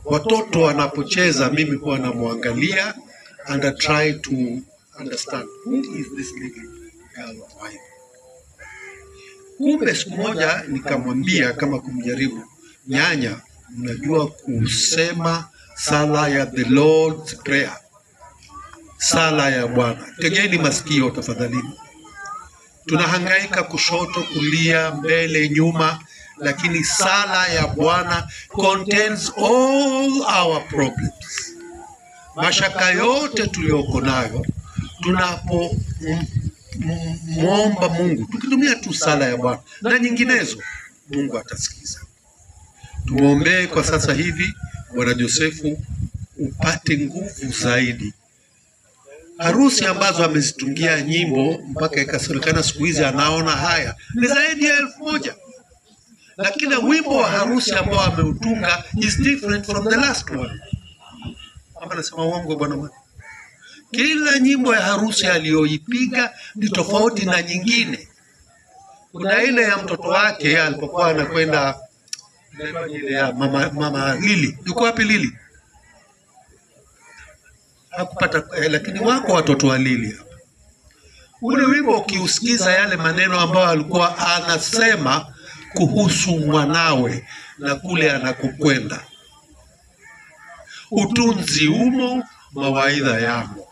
[SPEAKER 9] watoto wanapocheza mimi huwa namwangalia and I try to understand who is this little girl of mine. Kumbe siku moja nikamwambia kama kumjaribu, nyanya, mnajua kusema sala ya the Lord's Prayer, sala ya Bwana? Tegeni masikio tafadhali. Tunahangaika kushoto, kulia, mbele, nyuma, lakini sala ya Bwana contains all our problems. Mashaka yote tuliyoko nayo, tunapomwomba Mungu tukitumia tu sala ya Bwana na nyinginezo, Mungu atasikiza. Tumuombee kwa sasa hivi Bwana Josefu upate nguvu zaidi. Harusi ambazo amezitungia nyimbo mpaka ikasemekana siku hizi anaona haya ni zaidi ya 1000. Na kila wimbo wa harusi ambao ameutunga is different from the last one. Hapa nasema uongo bwana mwana? Kila nyimbo ya harusi aliyoipiga ni tofauti na nyingine. Kuna ile ya mtoto wake alipokuwa anakwenda, ile ya mama Lili. Yuko wapi Lili? hakupata lakini wako watoto wa Lili hapa. Ule wimbo ukiusikiza yale maneno ambayo alikuwa anasema kuhusu mwanawe na kule anakokwenda, utunzi umo, mawaidha yamo.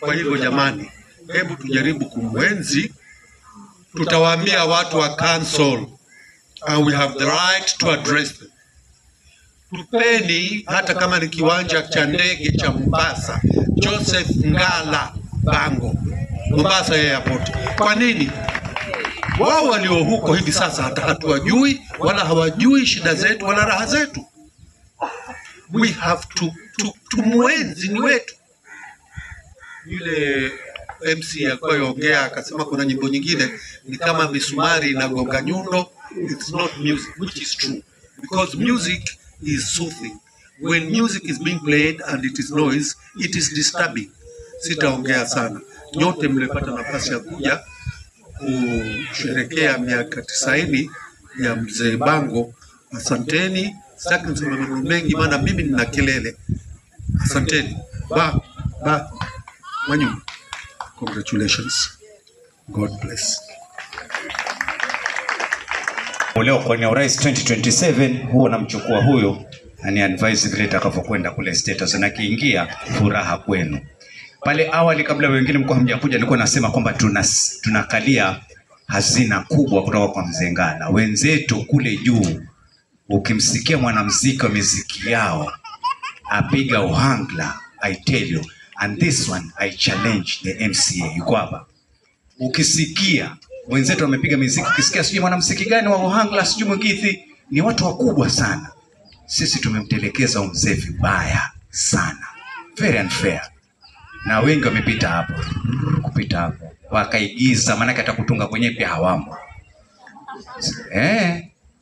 [SPEAKER 9] Kwa hivyo jamani, hebu tujaribu kumwenzi. Tutawaambia watu wa council, and we have the right to address them. Tupeni hata kama ni kiwanja cha ndege cha Mombasa, Joseph Ngala Bango, Mombasa Airport. Kwa nini? Wao walio huko hivi sasa hata hatuwajui wala hawajui shida zetu wala raha zetu. We have to mwenzi ni wetu. Yule MC alikuwa yongea akasema kuna nyimbo nyingine ni kama misumari inagonga nyundo. It's not music, which is true, because music is soothing. When music is being played and it is noise, it is disturbing. Sitaongea sana. Nyote mlepata nafasi ya kuja kusherehekea miaka 90 ya Mzee Bango. Asanteni. Sitaki niseme maneno mengi maana mimi nina kelele. Asanteni. Ba. Mwanyu. Congratulations. God bless.
[SPEAKER 2] Leo kwenye urais 2027 huo namchukua huyo ani advise vile atakavyokwenda kule status na kiingia furaha kwenu. Pale awali kabla wengine mko hamjakuja nilikuwa nasema kwamba tunakalia hazina kubwa kutoka kwa Mzee Ngala. Wenzetu kule juu ukimsikia mwanamuziki wa muziki yao apiga uhangla, I tell you, and this one I challenge the MCA yuko hapa. Ukisikia wenzetu wamepiga muziki, ukisikia sijui mwanamuziki gani wa uhangla sijui Mugithi, ni watu wakubwa sana. Sisi tumemtelekeza mzee vibaya sana. Very unfair. Na wengi wamepita hapo. Kupita hapo. Wakaigiza maana atakutunga kwenye pia hawamo.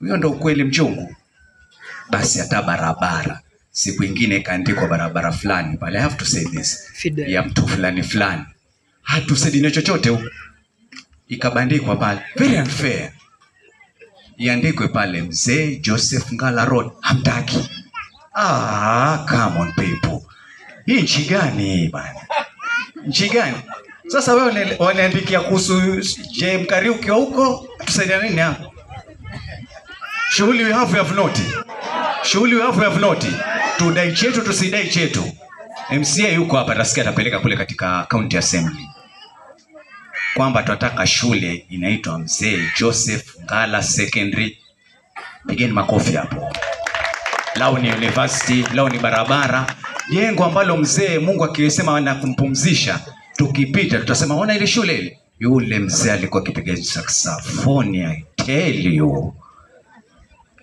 [SPEAKER 2] Huyo ndo ukweli mchungu. Basi hata barabara siku nyingine kaandikwa barabara fulani pale, I have to say this. Ya mtu fulani. Hatusaidie chochote huko. Ikabandikwa pale. Very unfair. Iandikwe pale Mzee Joseph Ngala Road. Hamtaki. Come on people. Hii nchi gani bana? Nchi gani? Sasa wewe wanaandikia kuhusu JM Kariuki huko, tusaidia nini hapo? Shughuli we have not. Shughuli we have not. Tudai chetu tusidai chetu. MCA yuko hapa atasikia atapeleka kule katika county assembly. Kwamba tunataka shule inaitwa Mzee Joseph Ngala Secondary. Pigeni makofi hapo. Lao ni university, lao ni barabara. Jengo ambalo mzee Mungu akiwesema anakumpumzisha, tukipita tutasema ona ile shule ile. Yule mzee alikuwa akipiga saxophone, I tell you.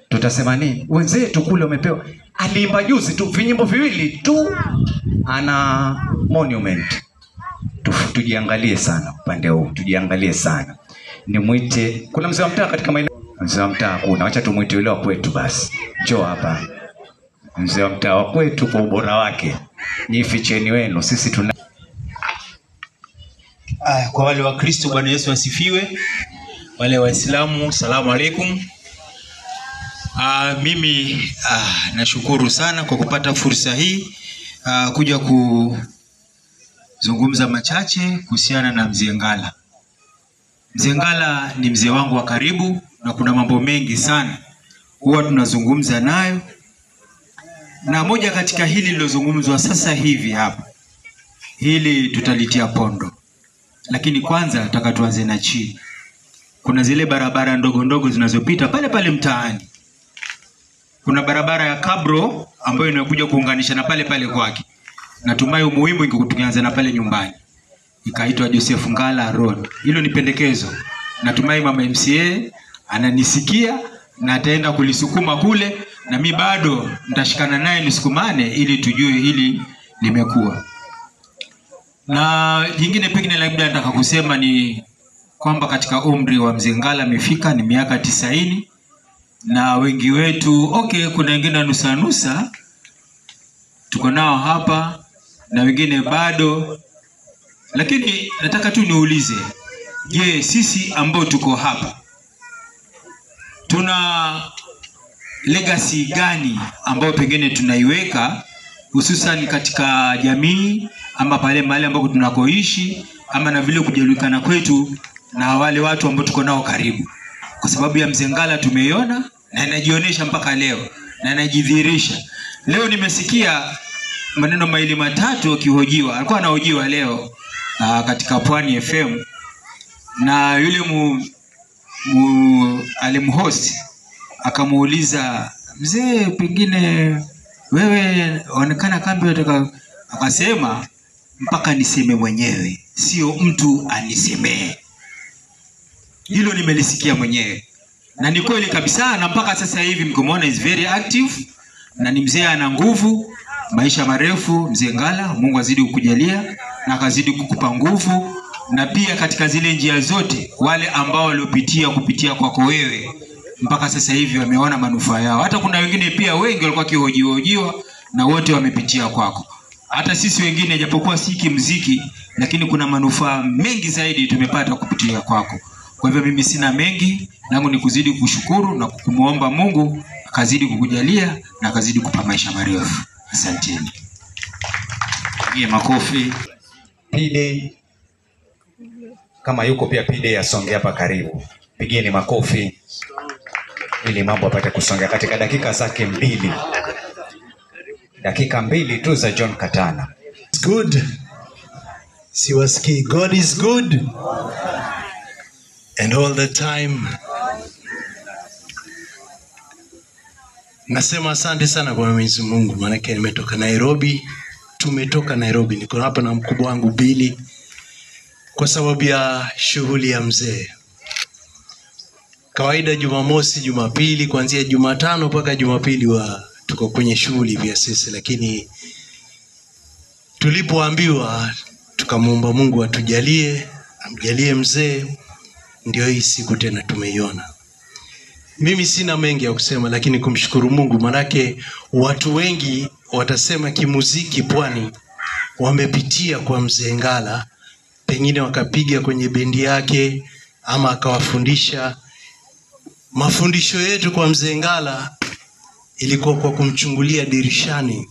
[SPEAKER 2] Tutasema nini? Wenzetu kule wamepewa. Aliimba juzi tu vinyimbo viwili tu. Ana monument. Tujiangalie sana upande huu, tujiangalie sana. Nimuite kuna mzee wa mtaa katika maeneo. Mzee wa mtaa kuna, acha tumuite yule wa kwetu basi. Njoo hapa. Mzee wa mtaa wa kwetu kwa ubora wake. Nyificheni wenu, sisi tuna
[SPEAKER 10] kwa wale wa Kristo Bwana Yesu asifiwe. Wale Waislamu salamu alaikum. Mimi nashukuru sana kwa kupata fursa hii kuja kuzungumza machache kuhusiana na Mzee Ngala. Mzee Ngala ni mzee wangu wa karibu na kuna mambo mengi sana huwa tunazungumza nayo. Na moja katika hili lilozungumzwa sasa hivi hapa, hili tutalitia pondo. Lakini kwanza nataka tuanze na chini. Kuna zile barabara ndogo ndogo zinazopita pale pale mtaani. Kuna barabara ya Kabro ambayo inakuja kuunganisha na pale pale kwake. Natumai umuhimu ingekutukianza na pale nyumbani. Ikaitwa Joseph Ngala Road. Hilo ni pendekezo. Natumai mama MCA ananisikia na ataenda kulisukuma kule, na mi bado nitashikana naye nisukumane ili tujue hili limekuwa. Na jingine pengine labda nataka kusema ni kwamba katika umri wa Mzee Ngala amefika ni miaka 90, na wengi wetu kuna wengine nusa tuko nao hapa na wengine bado. Lakini nataka tu niulize, je, sisi ambao tuko hapa tuna legacy gani ambayo pengine tunaiweka hususan katika jamii ama pale mahali ambapo tunakoishi, ama na vile kujulikana kwetu na wale watu ambao tuko nao karibu. Kwa sababu ya Mzee Ngala tumeiona na inajionyesha mpaka leo na inajidhihirisha. Leo nimesikia maneno maili matatu akihojiwa. Alikuwa anahojiwa leo katika Pwani FM, na yule alimhost akamuuliza, mzee, pengine wewe onekana kambi unataka, akasema mpaka niseme mwenyewe, sio mtu anisemee. Hilo nimelisikia mwenyewe na ni kweli kabisa, na mpaka sasa hivi mkimwona is very active na ni mzee ana nguvu. Maisha marefu Mzee Ngala, Mungu azidi kukujalia na akazidi kukupa nguvu, na pia katika zile njia zote wale ambao waliopitia kupitia kwako wewe mpaka sasa hivi wameona manufaa yao. Hata kuna wengine pia wengi walikuwa kihojiwa na wote wamepitia kwako. Hata sisi wengine japokuwa si kimuziki, lakini kuna manufaa mengi zaidi tumepata kupitia kwako. Kwa hivyo mimi sina mengi, nangu ni kuzidi kushukuru na kumuomba Mungu akazidi kukujalia na akazidi kupa maisha marefu. Asanteni. Pigie makofi.
[SPEAKER 2] Pide kama yuko pia Pide asonge hapa karibu. Pigeni makofi ili mambo apate kusonga katika dakika zake 2. Dakika 2 tu za John Katana.
[SPEAKER 11] It's good. Siwaski, God is good. And all the time. Nasema asante sana kwa Mwenyezi Mungu, maana nimetoka Nairobi. Tumetoka Nairobi, niko hapa na mkubwa wangu Billy kwa sababu ya shughuli ya mzee. Kawaida Jumamosi, Jumapili, kuanzia Jumatano mpaka Jumapili tuko kwenye shughuli vya sisi, lakini tulipoambiwa tukamuomba Mungu atujalie, amjalie mzee, ndio hii siku tena tumeiona. Mimi sina mengi ya kusema, lakini kumshukuru Mungu, manake watu wengi watasema kimuziki Pwani wamepitia kwa Mzee Ngala, pengine wakapiga kwenye bendi yake ama akawafundisha. Mafundisho yetu kwa Mzee Ngala ilikuwa kwa kumchungulia dirishani.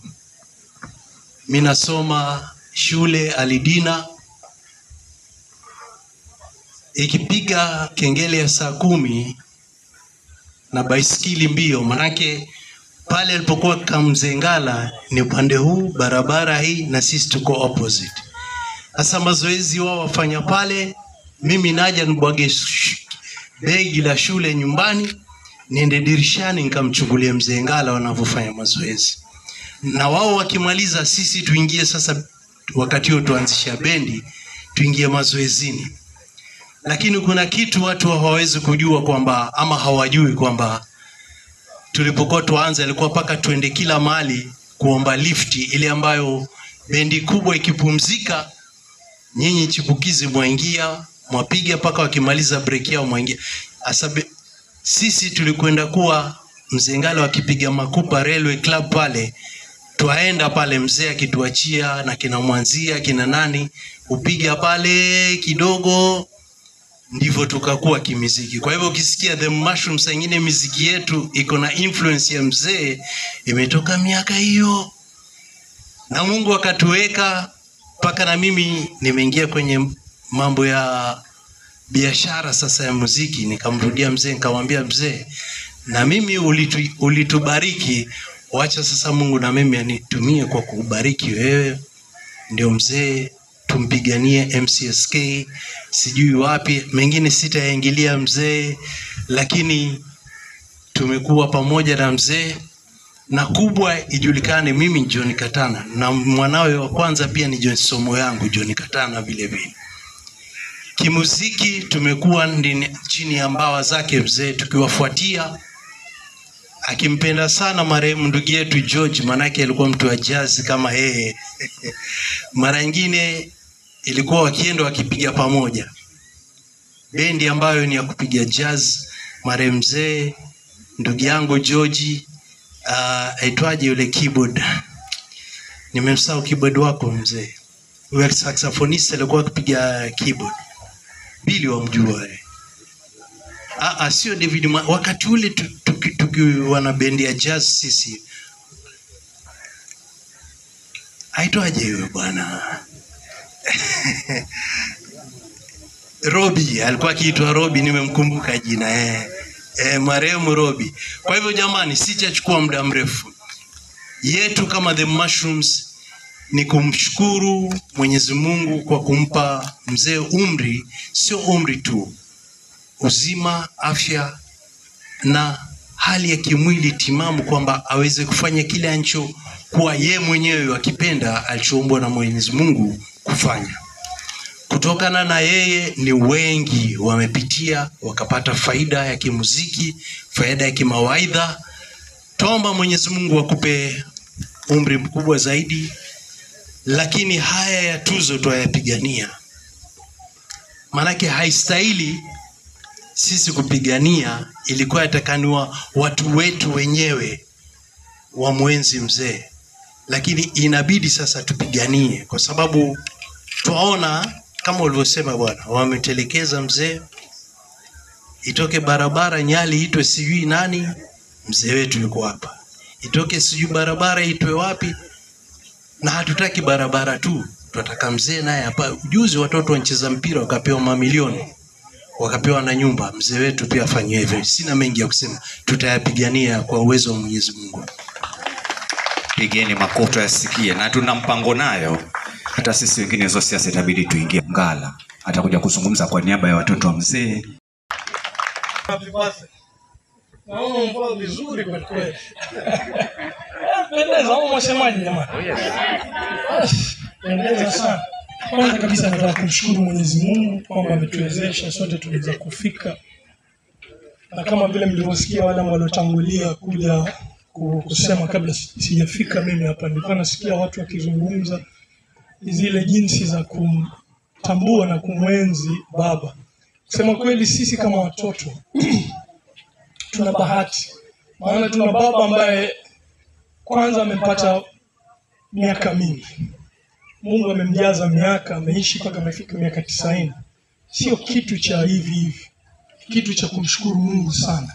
[SPEAKER 11] Mimi nasoma shule Alidina, ikipiga kengele ya saa 10 na baisikeli mbio, manake pale alipokuwa kama Mzee Ngala ni upande huu barabara hii na sisi tuko opposite. Sasa mazoezi wao wafanya pale, mimi naja nibwage begi la shule nyumbani, niende dirishani nikamchungulia Mzee Ngala wanavyofanya mazoezi. Na wao wakimaliza sisi tuingie sasa, wakati huo tuanzisha bendi, tuingie mazoezini. Lakini kuna kitu watu hawawezi kujua kwamba, ama hawajui kwamba tulipokuwa tuanza ilikuwa paka tuende kila mahali kuomba lifti, ile ambayo bendi kubwa ikipumzika nyinyi chipukizi mwaingia mwapiga paka wakimaliza break yao mwaingia. Asabe sisi tulikwenda kuwa Mzee Ngala wakipiga Makupa Railway Club pale, tuaenda pale mzee akituachia na kina Mwanzia kina nani upiga pale kidogo, ndivyo tukakuwa kimiziki. Kwa hivyo ukisikia The Mushrooms, nyingine miziki yetu iko na influence ya mzee, imetoka miaka hiyo, na Mungu akatuweka paka na mimi nimeingia kwenye mambo ya biashara sasa ya muziki. Nikamrudia mzee nikamwambia, mzee, na mimi ulitubariki, wacha sasa Mungu na mimi anitumie kwa kubariki wewe. Ndio mzee tumpiganie MCSK, sijui wapi mengine sitayaingilia mzee, lakini tumekuwa pamoja na mzee, na kubwa ijulikane mimi John Katana na mwanawe wa kwanza pia ni John Somo yangu John Katana vile vile. Kimuziki tumekuwa chini ya mbawa zake mzee, tukiwafuatia, akimpenda sana marehemu ndugu yetu George, manake alikuwa mtu wa jazz kama yeye. Mara nyingine ilikuwa wakienda wakipiga pamoja bendi ambayo ni ya kupiga jazz. Marehemu mzee ndugu yangu George, aitwaje yule keyboard, nimemsahau keyboard wako mzee, yule saxophonist alikuwa akipiga keyboard, Billy wamjua wewe? Sio David, wakati ule tukiwa na bendi ya jazz sisi. aitwaje yule bwana Robi, alikuwa akiitwa Robi, nimemkumbuka jina marehemu Robi. Kwa hivyo jamani, sichachukua muda mrefu. Yetu kama The Mushrooms ni kumshukuru Mwenyezi Mungu kwa kumpa mzee umri, sio umri tu, uzima, afya na hali ya kimwili timamu, kwamba aweze kufanya kile ancho kwa ye mwenyewe akipenda alichoombwa na Mwenyezi Mungu kufanya. Kutokana na yeye ni wengi wamepitia wakapata faida ya kimuziki, faida ya kimawaidha. Tuomba Mwenyezi Mungu akupe umri mkubwa zaidi, lakini haya ya tuzo tuyapigania. Manake haistahili sisi kupigania, ilikuwa yatakaniwa watu wetu wenyewe wa mwenzi mzee. Lakini inabidi sasa tupiganie, kwa sababu tuaona kama ulivyosema bwana, wametelekeza mzee. Itoke barabara Nyali itwe sijui nani, mzee wetu yuko hapa. Itoke sijui barabara itwe wapi, na hatutaki barabara tu, tunataka mzee naye hapa. Juzi watoto wanacheza mpira wakapewa mamilioni, wakapewa na nyumba. Mzee wetu pia afanye hivyo. Sina mengi ya kusema, tutayapigania kwa uwezo wa Mwenyezi Mungu.
[SPEAKER 2] Pigeni makofi yasikie, na tuna mpango nayo. Hata sisi wengine hizo siasa itabidi tuingie. Ngala atakuja kuzungumza kwa niaba ya watoto wa mzee.
[SPEAKER 12] Naona mvua vizuri kwa kweli. Pendeza au msemaji jamani? Pendeza sana. Kwanza kabisa nataka kumshukuru Mwenyezi Mungu kwamba ametuwezesha sote tuweza kufika. Na kama vile mlivyosikia wale waliotangulia kuja kusema kabla sijafika mimi hapa, nilikuwa nasikia watu wakizungumza zile jinsi za kumtambua na kumwenzi baba. Kusema kweli sisi kama watoto tuna bahati. Maana tuna baba ambaye kwanza amepata miaka mingi. Mungu amemjaza miaka, ameishi mpaka amefika miaka 90. Sio kitu cha hivi hivi. Kitu cha kumshukuru Mungu sana.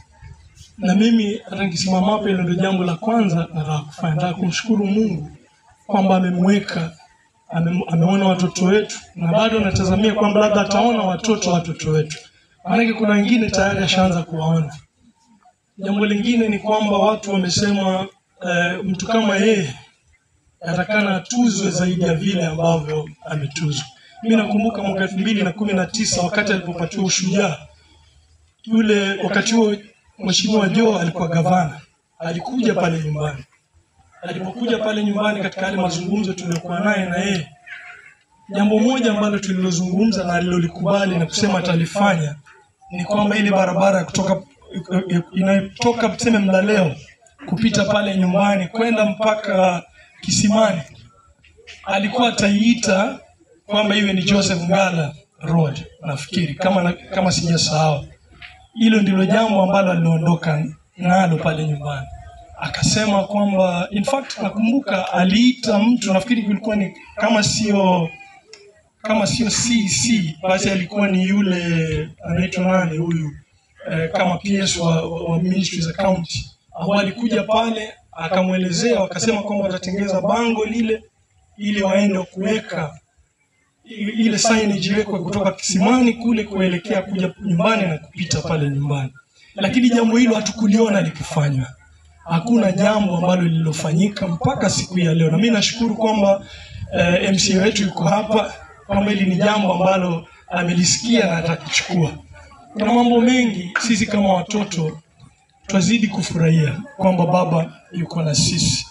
[SPEAKER 12] Na mimi hata nikisimama hapa, ile ndio jambo la kwanza nataka kufanya. Nataka kumshukuru Mungu kwamba amemweka, ameona watoto wetu, na bado natazamia kwamba labda ataona watoto wetu. Maana kuna wengine tayari ashaanza kuwaona. Jambo lingine ni kwamba watu wamesema mtu kama yeye atakana atuzwe zaidi ya vile ambavyo ametuzwa. Mimi nakumbuka mwaka 2019 wakati alipopatiwa ushujaa. Yule wakati huo Mheshimiwa Joe alikuwa gavana. Alikuja pale nyumbani. Alipokuja pale nyumbani katika yale mazungumzo tuliyokuwa naye na yeye, jambo moja ambalo tulilozungumza na alilolikubali na kusema atalifanya ni kwamba ile barabara kutoka inayotoka tuseme Mlaleo kupita pale nyumbani kwenda mpaka Kisimani, alikuwa ataiita kwamba iwe ni Joseph Ngala Road, nafikiri kama sijasahau. Hilo ndilo jambo ambalo aliondoka nalo pale nyumbani. Akasema kwamba in fact nakumbuka aliita mtu, nafikiri kulikuwa ni kama sio CC, basi alikuwa ni yule anaitwa nani huyu kama PS wa Ministries of County. Alikuja pale akamwelezea, akasema kwamba watatengeza bango lile ili waende kuweka ile signage iwekwe kutoka Kisimani kule kuelekea kuja nyumbani na kupita pale nyumbani. Lakini jambo hilo hatukuliona likifanywa. Hakuna jambo ambalo lililofanyika mpaka siku ya leo. Na mimi nashukuru kwamba MC wetu yuko hapa, kwamba hili ni jambo ambalo amelisikia na atakichukua. Kuna mambo mengi sisi kama watoto twazidi kufurahia kwamba baba yuko na sisi,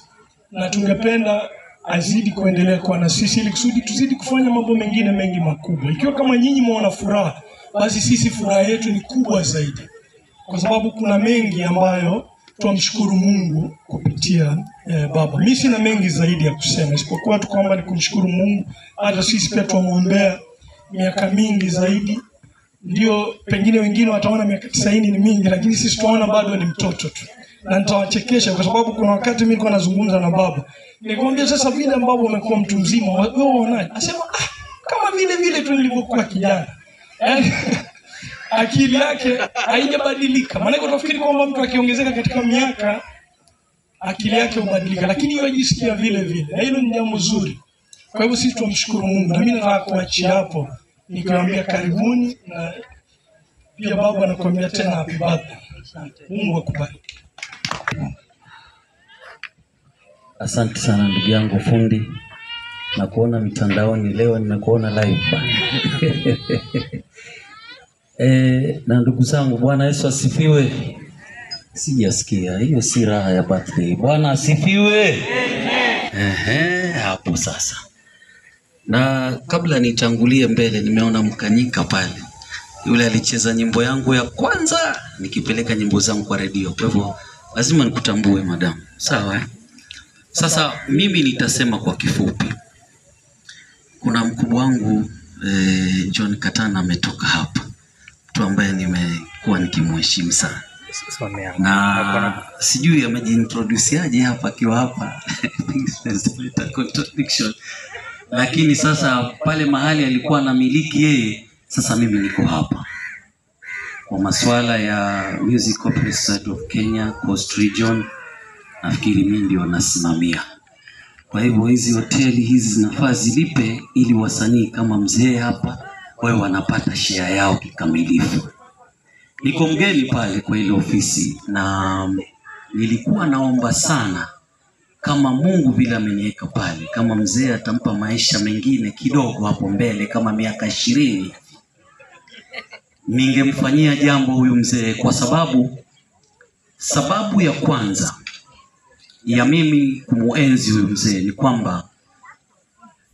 [SPEAKER 12] na tungependa azidi kuendelea kuwa na sisi ili kusudi tuzidi kufanya mambo mengine mengi makubwa. Ikiwa kama nyinyi mwaona furaha, basi sisi furaha yetu ni kubwa zaidi, kwa sababu kuna mengi ambayo tumshukuru Mungu kupitia baba. Mimi sina mengi zaidi ya kusema isipokuwa tu kwamba ni kumshukuru Mungu. Hata sisi pia tuombeea miaka mingi zaidi. Ndio pengine wengine wataona miaka 90 ni mingi, lakini sisi tunaona bado ni mtoto tu. Na nitawachekesha kwa sababu kuna wakati mimi nilikuwa nazungumza na baba. Nikamwambia sasa vile ambavyo umekuwa mtu mzima, wewe unaonaje? Asema kama vile tu nilivyokuwa kijana. Akili yake haijabadilika. Maana unafikiri kwamba mtu akiongezeka katika miaka akili yake hubadilika, lakini yajisikia vile vile, na hilo ni jambo zuri. Kwa hivyo sisi tumshukuru Mungu, na mimi nataka kuachia hapo nikiwaambia karibuni, na pia baba anakuambia tena happy birthday. Mungu akubariki.
[SPEAKER 13] Asante sana ndugu yangu fundi, na kuona mitandaoni leo, nimekuona live bana. Na ndugu zangu, Bwana Yesu asifiwe. Sijasikia, hiyo si raha ya birthday. Bwana asifiwe. Hapo sasa. Na kabla nitangulie mbele, nimeona Mkanyika pale. Yule alicheza nyimbo yangu ya kwanza nikipeleka nyimbo zangu kwa redio. Kwa hivyo lazima nikutambue madam. Sawa? Sasa mimi nitasema kwa kifupi. Kuna mkubwa wangu John Katana ametoka hapa. Mtu ambaye nimekuwa nikimheshimu sana. Na sijui amejiintroduce aje hapa akiwa hapa. Contradiction. Lakini sasa pale mahali alikuwa anamiliki yeye, sasa mimi niko hapa kwa masuala ya Music Opera Society of Kenya Coast Region. Nafikiri mimi ndio nasimamia. Kwa hivyo hizi hoteli hizi zinafaa zilipe ili wasanii kama mzee hapa wao wanapata share yao kikamilifu. Niko mgeni pale kwa ile ofisi, na nilikuwa naomba sana kama Mungu vile ameniweka pale, kama mzee atampa maisha mengine kidogo hapo mbele kama miaka 20, ningemfanyia jambo huyu mzee, kwa sababu ya kwanza ya mimi kumuenzi huyu mzee ni kwamba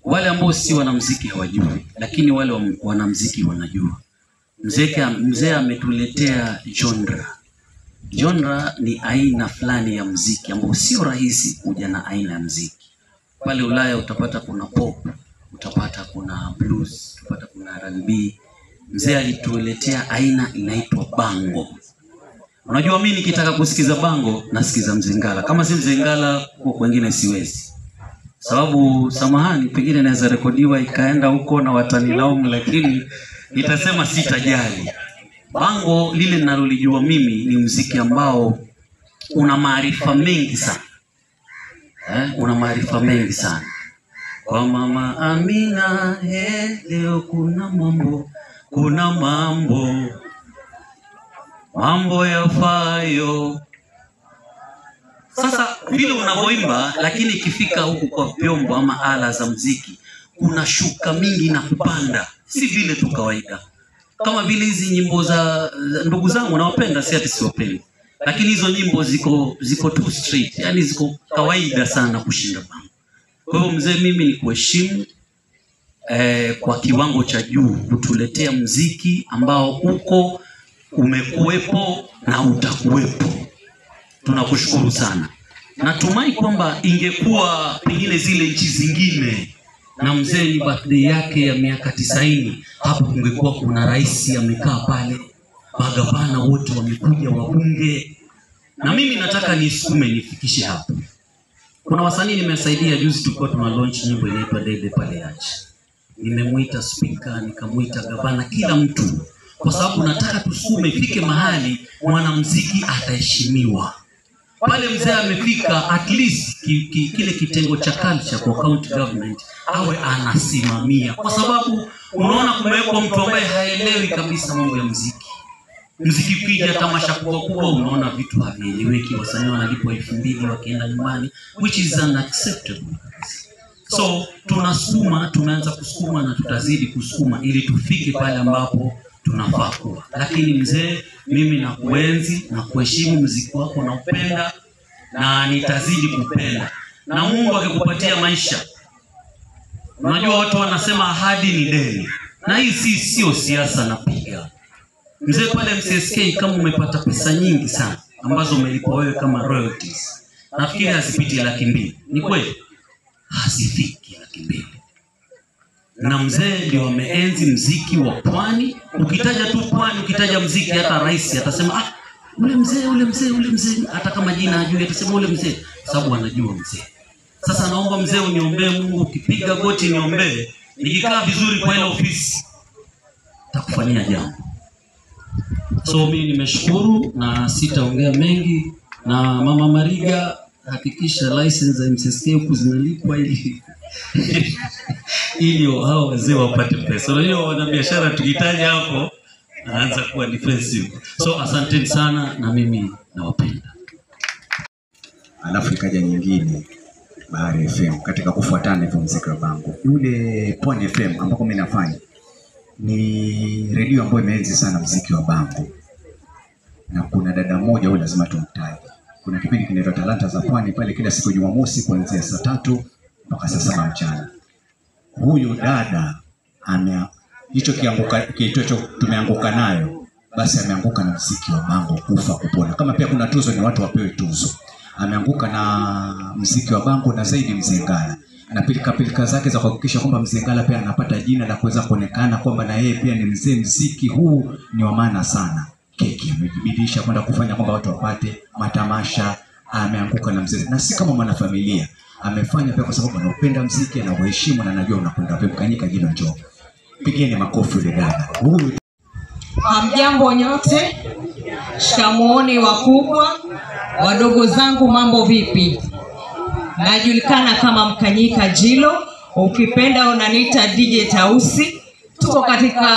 [SPEAKER 13] wale ambao si wanamuziki hawajui, lakini wale wanamuziki wanajua. Mzee ametuletea genre. Genre ni aina fulani ya muziki ambao sio rahisi kuja na aina ya muziki. Pale Ulaya utapata kuna pop, utapata kuna blues, utapata kuna R&B. Mzee alituletea aina inaitwa bango. Unajua mimi nikitaka kusikiza bango nasikiza Mzengala. Kama si Mzengala kwa wengine siwezi. Sababu samahani, pengine naweza rekodiwa ikaenda huko na watanilaumu, lakini nitasema sitajali. Bango lile ninalolijua mimi ni muziki ambao una maarifa mengi sana. Una maarifa mengi sana. Kwa Mama Amina, leo kuna mambo yafayo. Sasa vile unavyoimba, lakini ikifika huku kwa vyombo ama ala za muziki, kuna shuka mingi na kupanda, si vile tu kawaida. Kama vile hizi nyimbo za ndugu zangu nawapenda, si ati siwapendi, lakini hizo nyimbo ziko too straight, yani ziko kawaida sana kushinda bango. Kwa hiyo mzee, mimi ni kuheshimu kwa kiwango cha juu kutuletea muziki ambao umekuwepo na utakuwepo. Tunakushukuru sana. Natumai kwamba ingekuwa pengine zile nchi zingine na mzee ni birthday yake ya miaka 90, hapo kungekuwa kuna rais amekaa pale, magavana wote wamekuja, wabunge, na mimi nataka nisukume nifikishe hapo. Kuna wasanii nimesaidia, juzi tulikuwa tuna launch nyimbo inaitwa Dede pale Yachi. Nimemuita speaker, nikamuita gavana, kila mtu, kwa sababu nataka tusukume ifike mahali mwanamuziki ataheshimiwa. Pale mzee amefika, at least kile kitengo cha culture kwa county government awe anasimamia, kwa sababu unaona kumewekwa mtu ambaye haelewi kabisa mambo ya muziki. Muziki ukija tamasha kubwa unaona vitu havieleweki, wasanii wanalipwa 2000 wakienda nyumbani, which is unacceptable. So tumeanza kusukuma na tutazidi kusukuma ili tufike pale ambapo tunafaa kuwa. Lakini mzee, mimi nakuenzi na kuheshimu muziki wako na upenda, na nitazidi kupenda. Na Mungu akikupatia maisha, unajua watu wanasema ahadi ni deni, na hii sio siasa napiga. Mzee, pale MCSK kama umepata pesa nyingi sana ambazo umelipwa wewe kama royalties, nafikiri hazipiti 200,000. Ni kweli? Hazifiki 200,000. Na mzee ndio ameenzi muziki wa pwani. Ukitaja tu pwani, ukitaja muziki, hata rais atasema ule mzee, hata kama jina hajui atasema ule mzee, sababu anajua mzee. Sasa naomba mzee uniombee Mungu, ukipiga goti niombee, nikikaa vizuri kwa ile ofisi takufanyia jambo. So mimi nimeshukuru na sitaongea mengi, na Mama Mariga hakikisha license za MCSK huku zinalipwa ili hao wazee wapate pesa. Unajua wanabiashara tukitaja hapo anaanza kuwa defensive. So asanteni sana na mimi nawapenda.
[SPEAKER 2] Alafu ikaja nyingine Bahari FM katika kufuatana hivyo muziki wa Bango. Yule Pwani FM ambako mimi nafanya ni redio ambayo imeenzi sana muziki wa Bango. Na kuna dada mmoja huyu lazima tumtaje. Kuna kipindi kinaitwa Talanta za Pwani pale kila siku Jumamosi kuanzia saa 3 mpaka saa 7 mchana. Huyu dada hicho kitu tumeanguka nayo, basi ameanguka na muziki wa Bango kufa kupona. Kama pia kuna tuzo ni watu wapewe tuzo. Ameanguka na muziki wa Bango na zaidi Mzengala. Na pilika zake za kuhakikisha kwamba Mzengala pia anapata jina la kuweza kuonekana kwamba na yeye pia ni mzee. Muziki huu ni wa maana sana. Keki amejibidisha kwenda kufanya kwamba watu wapate matamasha. Ameanguka na mzee, na si kama mwanafamilia, amefanya pia kwa sababu anapenda muziki, anauheshimu na anajua unakwenda vipi. Mkanyika jino njoo, pigeni makofi ile dada huyu.
[SPEAKER 14] Hamjambo nyote, shikamooni wakubwa, wadogo zangu, mambo vipi? Najulikana kama Mkanyika Jilo, ukipenda unaniita DJ Tausi. Tuko katika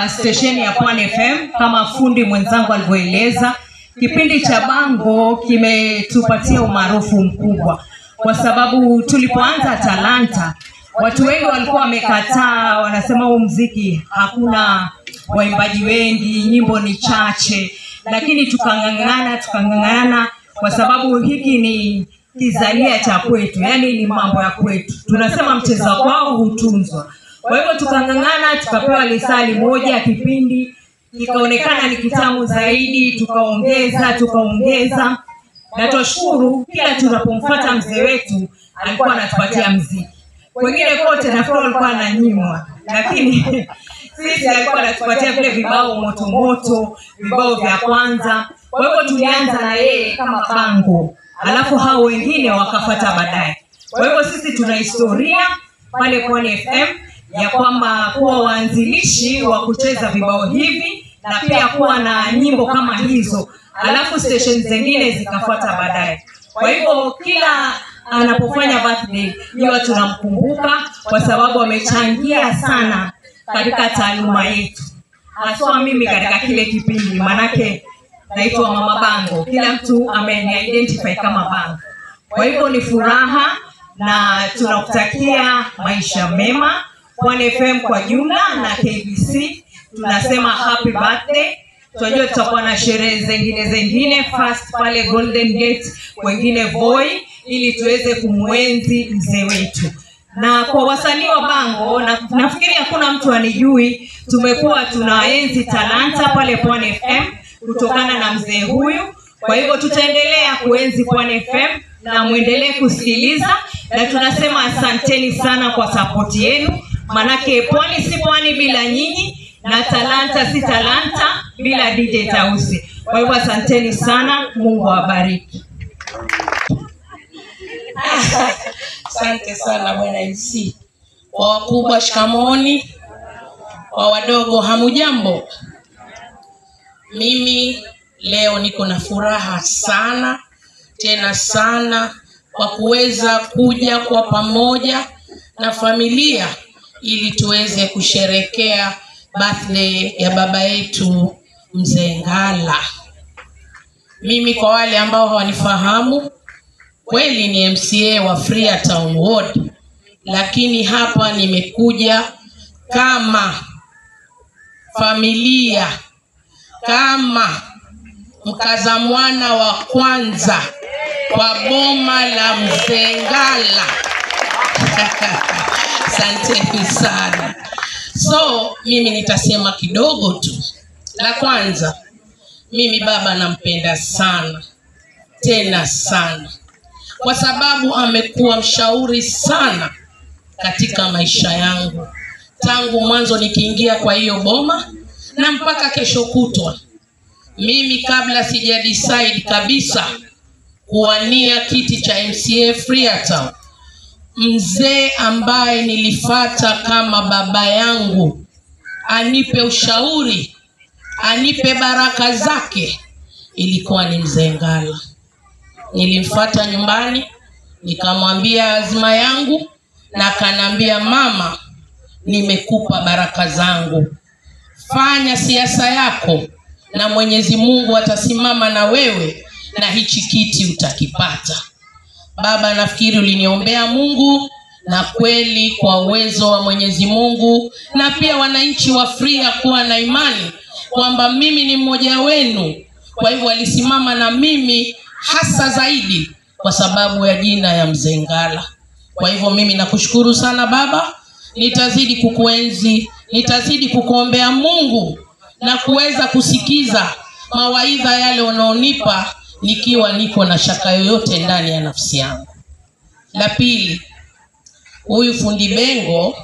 [SPEAKER 14] stesheni ya Pwani FM kama fundi mwenzangu alivyoeleza. Kipindi cha Bango kimetupatia umaarufu mkubwa kwa sababu tulipoanza Talanta watu wengi walikuwa wamekataa, wanasema huu muziki hakuna waimbaji wengi, nyimbo ni chache, lakini tukangangana kwa sababu hiki ni kizalia cha kwetu, yani ni mambo ya kwetu. Tunasema mcheza kwao hutunzwa. Kwa hivyo tukangangana, tukapewa lisali moja, kipindi kikaonekana ni kitamu zaidi, tukaongeza. Na tunashukuru kila tunapomfuata mzee wetu alikuwa anatupatia muziki. Wengine kote nafikiri walikuwa ananyimwa, lakini sisi alikuwa anatupatia vile vibao moto, vibao vya kwanza. Kwa hivyo tulianza na yeye kama Bango, alafu hao wengine wakafuata baadaye. Kwa hivyo sisi tuna historia pale Pwani FM ya kwamba kuwa waanzilishi wa kucheza vibao hivi na pia kuwa na nyimbo kama hizo, alafu station zingine zikafuata baadaye. Kwa hivyo kila anapofanya birthday hiyo tunamkumbuka kwa sababu amechangia sana katika taaluma yetu. Haswa mimi katika kile kipindi, manake naitwa Mama Bango, kila mtu ameni-identify kama Bango. Kwa hivyo ni furaha na tunakutakia maisha mema Pwani FM kwa jumla na KBC. Tunasema happy birthday. Tunajua tutakuwa na sherehe zingine first pale Golden Gate, wengine Voi, ili tuweze kumwenzi mzee wetu. Na kwa wasanii wa Bango, nafikiri hakuna mtu anijui, tumekuwa tunaenzi talanta pale Pwani FM kutokana na mzee huyu. Kwa hivyo tutaendelea kuenzi Pwani FM na muendelee kusikiliza, na tunasema asanteni sana kwa support yenu, manake Pwani si Pwani bila nyinyi, na talanta si talanta bila DJ Tausi. Kwa hivyo asanteni sana, Mungu awabariki.
[SPEAKER 15] Asante sana bwana MC. Kwa wakubwa shikamoni, kwa wadogo hamujambo. Mimi leo niko na furaha sana, tena sana, kwa kuweza kuja kwa pamoja na familia ili tuweze kusherekea birthday ya baba yetu Mzee Ngala. Mimi kwa wale ambao hawanifahamu, kweli ni MCA wa Freetown Ward, lakini hapa nimekuja kama familia, kama mkaza mwana wa kwanza kwa boma la Mzee Ngala. Asanteni sana. So mimi nitasema kidogo tu. La kwanza, mimi baba nampenda sana, tena sana, kwa sababu amekuwa mshauri sana katika maisha yangu tangu mwanzo nikiingia kwa hiyo boma na mpaka kesho kutwa. Mimi kabla sija decide kabisa kuwania kiti cha MCA Freetown, mzee ambaye nilifata kama baba yangu anipe ushauri, anipe baraka zake, ilikuwa ni Mzee Ngala. Nilimfuata nyumbani, nikamwambia azma yangu, na akanambia, mama, nimekupa baraka zangu, fanya siasa yako na Mwenyezi Mungu atasimama na wewe na hichi kiti utakipata. Baba, nafikiri uliniombea Mungu, na kweli kwa uwezo wa Mwenyezi Mungu na pia wananchi wa Fria kuwa na imani kwamba mimi ni mmoja wenu, kwa hivyo alisimama na mimi hasa zaidi kwa sababu ya jina ya Mzee Ngala. Kwa hivyo mimi nakushukuru sana baba, nitazidi kukuenzi, nitazidi kukuombea Mungu na kuweza kusikiza mawaidha yale unaonipa nikiwa niko na shaka yoyote ndani ya nafsi yangu. La pili, huyu fundi Bengo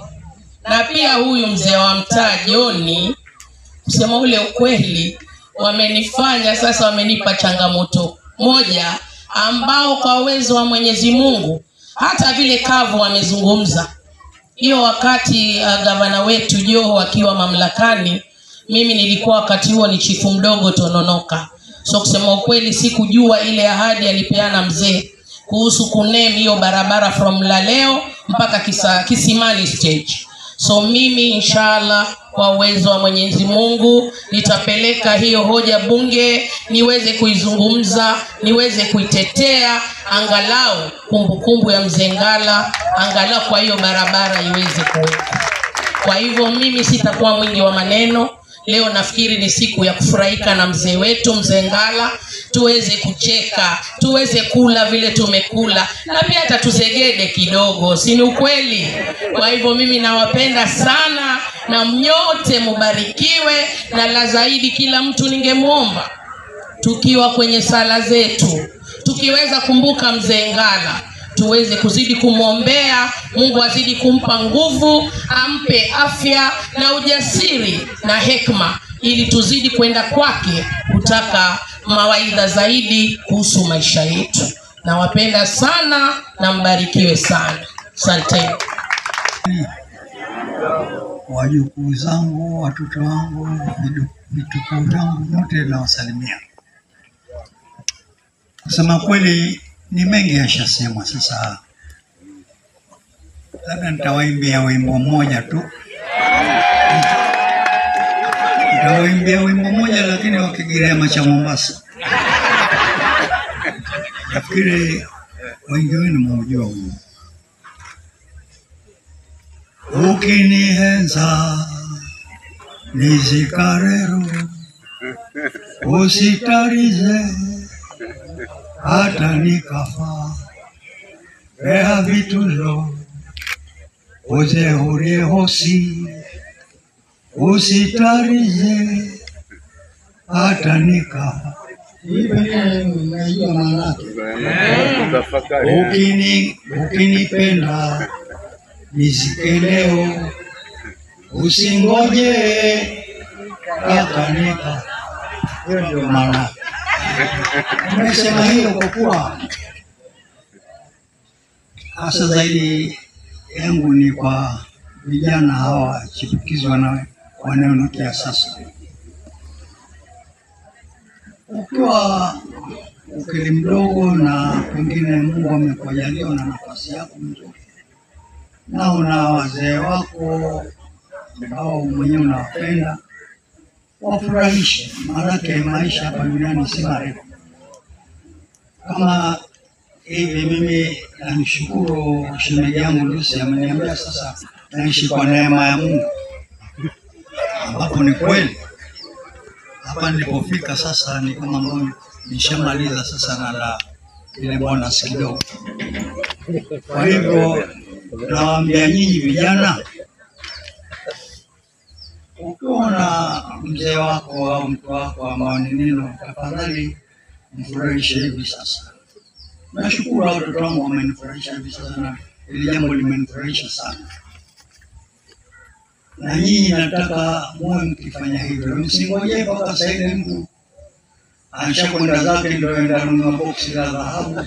[SPEAKER 15] na pia huyu mzee wa mtaa Joni, kusema ule ukweli, wamenifanya sasa, wamenipa changamoto moja ambao kwa uwezo wa Mwenyezi Mungu hata vile kavu wamezungumza. Hiyo wakati gavana wetu Joho akiwa mamlakani, mimi nilikuwa wakati huo ni chifu mdogo Tononoka. So kusema ukweli sikujua ile ahadi alipeana mzee kuhusu kuname hiyo barabara from Laleo mpaka Kisimani stage. So mimi inshallah kwa uwezo wa Mwenyezi Mungu nitapeleka hiyo hoja bunge, niweze kuizungumza, niweze kuitetea, angalau kumbukumbu ya Mzee Ngala, angalau kwa hiyo barabara iweze kuwekwa. Kwa hivyo mimi sitakuwa mwingi wa maneno. Leo nafikiri ni siku ya kufurahika na mzee wetu Mzee Ngala, tuweze kucheka, tuweze kula vile tumekula, na pia hata tuzegede kidogo, si ni ukweli? Kwa hivyo mimi nawapenda sana, na mnyote mubarikiwe, na la zaidi kila mtu ningemuomba tukiwa kwenye sala zetu, tukiweza kumbuka Mzee Ngala, tuweze kuzidi kumwombea Mungu, azidi kumpa nguvu, ampe afya na ujasiri na hekima, ili tuzidi kwenda kwake kutaka mawaidha zaidi kuhusu maisha yetu. Nawapenda sana na mbarikiwe sana. Asante.
[SPEAKER 16] Wajukuu zangu, watoto wangu, vitukuu vyangu wote nawasalimia. Kusema kweli ni mengi yashasemwa, sasa labda nitawaimbia wimbo mmoja tu. Nitawaimbia wimbo mmoja lakini wa Kigiriama cha Mombasa. Nafikiri wengi wenu mnaujua wimbo. Ukinihenza nizikarero, usitarize hata nikafa, rea vitulo uze hurie hosi, usitarize hata nikafa. Ukinipenda nizike leo, usingoje mpaka nikafa. Hiyo ndio maana nimesema hiyo, kwa kuwa hasa zaidi yangu ni kwa vijana hawa chipukizi wanaonukia sasa. Ukiwa ukili mdogo na pengine Mungu amekujalia na nafasi yako nzuri, na una wazee wako ambao mwenyewe unawapenda, wafurahishe, maanake maisha hapa duniani si marefu. Kama hivi mimi namshukuru shemeji yangu Lucy, ameniambia sasa naishi kwa neema ya Mungu, ambapo ni kweli hapa nilipofika sasa ni kama mbona nishamaliza sasa na la ile bonus kidogo. Kwa hivyo nawaambia nyinyi vijana, ukiona mzee wako au mtu wako ambao ni neno, tafadhali mfurahishe hivi sasa. Nashukuru watoto wangu wamenifurahisha hivi sasa, na ili jambo limenifurahisha sana. Na nyinyi nataka muwe mkifanya hivyo, msingoje mpaka sasa hivi mtu ashakwenda zake ndio aenda kununua boksi la dhahabu,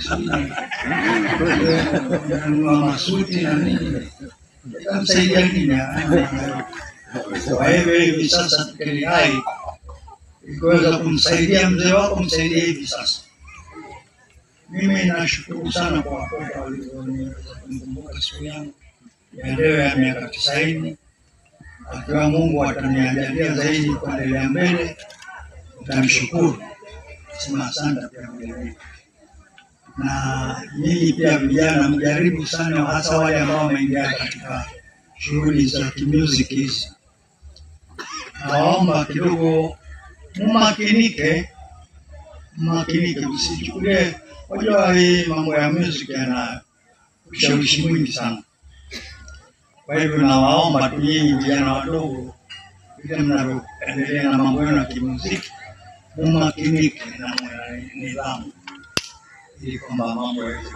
[SPEAKER 16] kununua masuti na nini, itamsaidia nini? Kwa hivyo hivi sasa tukeli hai, ikiweza kumsaidia mzee wako msaidie hivi sasa. Mimi nashukuru sana kwa watoto walionikumbuka siku yangu ya leo ya miaka 90. Akiwa Mungu ataniajalia zaidi kuendelea mbele, nitamshukuru. Sema asante pia vile. Na nyinyi pia vijana mjaribu sana, hasa wale ambao wameingia katika shughuli za music hizi. Naomba kidogo mmakinike, msichukulie. Wajua hii mambo ya music yana ushawishi mwingi sana. Kwa hivyo nawaomba tu nyinyi vijana wadogo, vile mnavyoendelea na mambo yenu ya kimuziki, mmakinike na nidhamu, ili kwamba mambo yaweze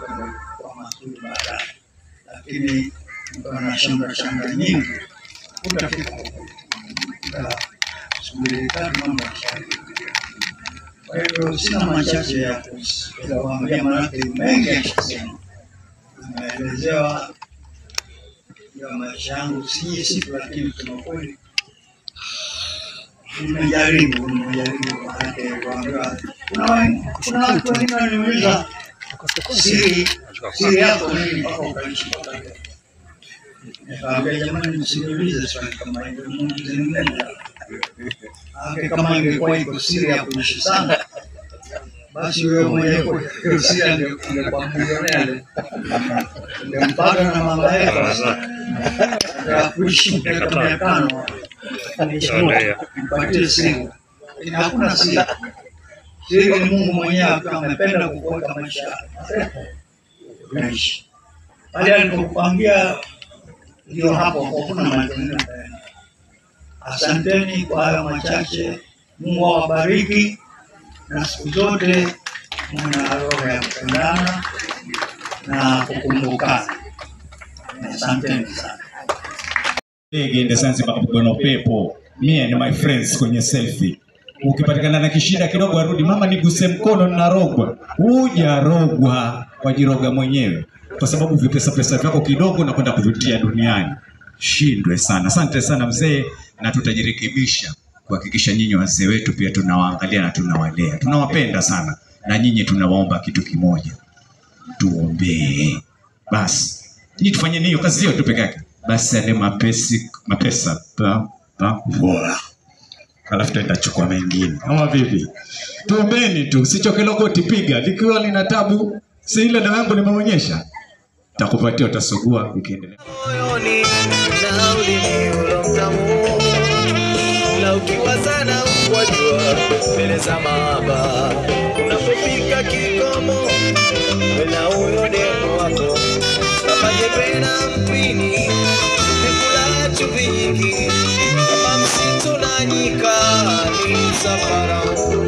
[SPEAKER 16] kuwa mazuri baadaye. Lakini mkiwa na shanga nyingi, utafika subiri tatu mambo yashari. Kwa hivyo sina machache ya kuambia, maanake mengi yashasema. Nimeelezewa ya maisha yangu, si siku, lakini kwa kweli nimejaribu maanake kuambia. Kuna watu wengine wananiuliza siri yako nini mpaka ukaishi pale. Nikaambia jamani, msiniulize swali kama hilo, muulize mimi. Kama ingekuwa iko siri ya kuishi sana, basi wewe mwenyewe kwa siri ungekuwa milionea. Ungempata na mama yako sasa. Ya kuishi miaka 500. Nipatie siri. Hakuna siri. Siri ni Mungu mwenyewe amependa kukuweka maisha. Unaishi. Pale alipokuambia ndio hapo hakuna maneno. Asanteni kwa hayo machache. Mungu awabariki na siku zote mna roho ya kupendana na kukumbukana. Asanteni sana.
[SPEAKER 4] In the sense makapigana upepo. Me and my friends kwenye selfie. Ukipatikana na kishida kidogo arudi, mama niguse mkono narogwa. Hujarogwa, wajiroga mwenyewe. Kwa sababu vipesa vyako kidogo na kwenda kuvitia duniani. Shindwe sana. Asante sana mzee, na tutajirekebisha kuhakikisha nyinyi wazee wetu pia tunawaangalia na tunawalea. Tunawapenda sana na nyinyi tunawaomba kitu kimoja. Tuombee. Basi. Nyinyi tufanye hiyo kazi hiyo tu peke yake. Basi ale mapesa bora. Alafu tutachukua mengine. Kama vipi? Tuombeni tu, sichoke logoti piga. Likiwa lina tabu, si ile dawa yangu nimeonyesha. Takupatia utasugua ukiendelea.
[SPEAKER 1] Moyoni na ulimi ulomtamu, na ukiwazana ukwajua mbele za mahaba. Unapofika kikomo na huyo demu wako, kama jembe na mpini, nikula chumvi nyingi, kama msitu na nyika, ni msafara huu.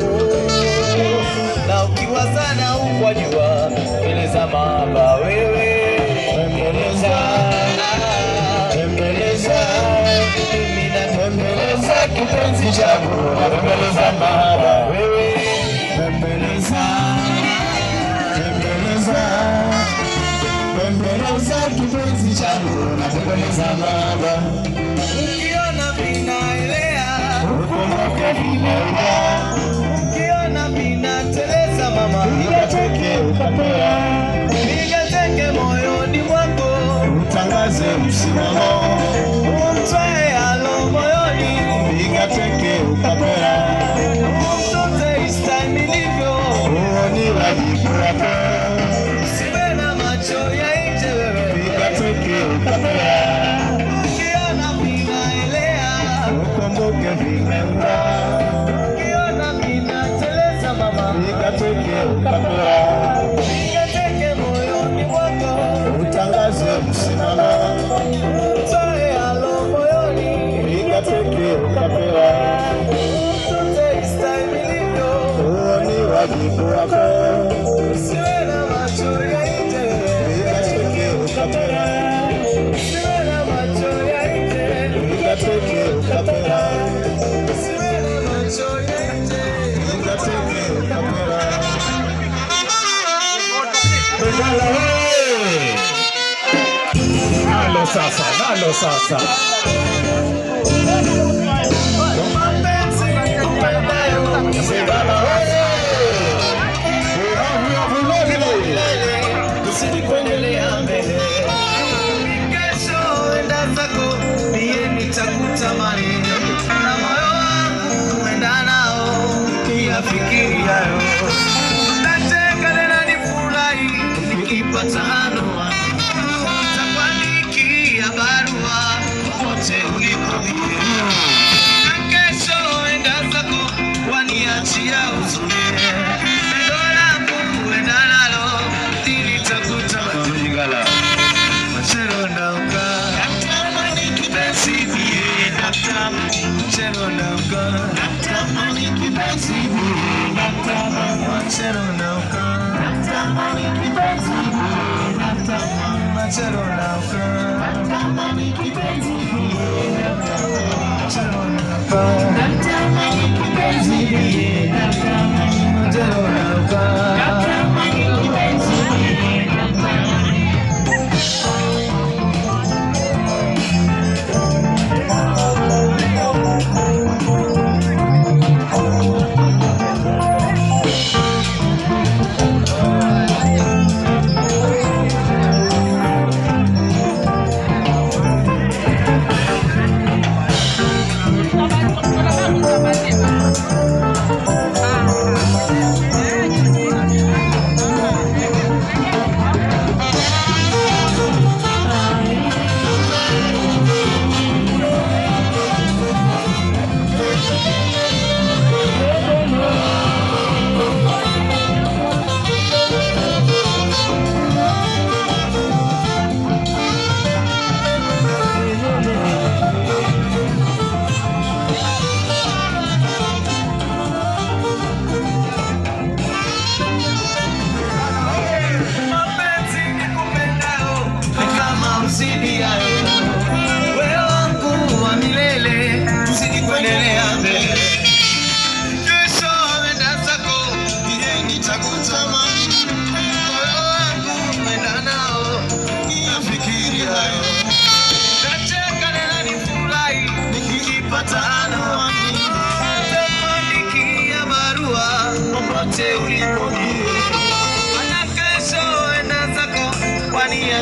[SPEAKER 1] Na ukiwazana ukwajua mbele za mahaba, wewe kipenzi changu, tembeleza mahaba wewe, tembeleza kipenzi changu, tembeleza mahaba. Ukiona vinaelea, ukumbuke vinaelea. Ukiona vinateleza mama, nikateke ukapea. Nikateke moyoni mwako, utangaze msimamo. Umtwae alo moyoni, nikateke ukapea. Umtote istamilivyo, uoni wajibu wako. Usiwe na macho ya nje wewe, nikateke ukapea. Ukiona vinaelea, ukumbuke vimeua. Ukiona vinateleza mama, nikateke ukapea. Nikateke moyoni mwako, utangaze msimamo. Umtoe alo moyoni, nikateke ukapea. Umtote istamilivyo, uoni wajibu wako. Usiwe na macho ya nje, nikateke ukapea. Usiwe na macho ya nje, nikateke ukapea. Usiwe na macho ya nje, nikateke ukapea.
[SPEAKER 4] Nalo sasa, nalo sasa.
[SPEAKER 1] Machero na uka natamani kipenzi bie natamani Machero na uka natamani kipenzi bie natamani Machero na uka natamani kipenzi bie natamani Machero na uka natamani kipenzi bie natamani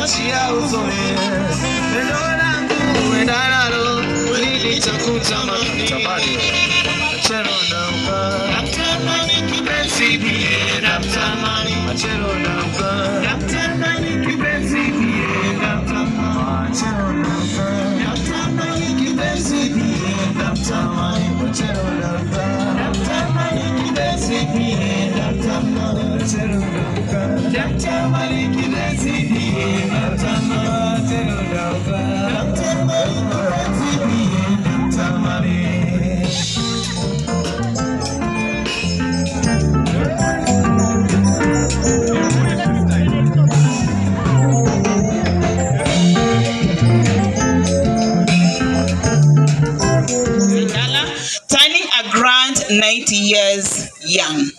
[SPEAKER 1] Chia uzoe neno langu endalo nilitakutamani Machero na uka natamani kipenzi bie natamani Machero na uka natamani kipenzi bie natamani Machero na uka natamani kipenzi bie natamani Machero na uka natamani kipenzi bie natamani Machero na uka natamani kipenzi bie
[SPEAKER 17] turning a grand 90 years young.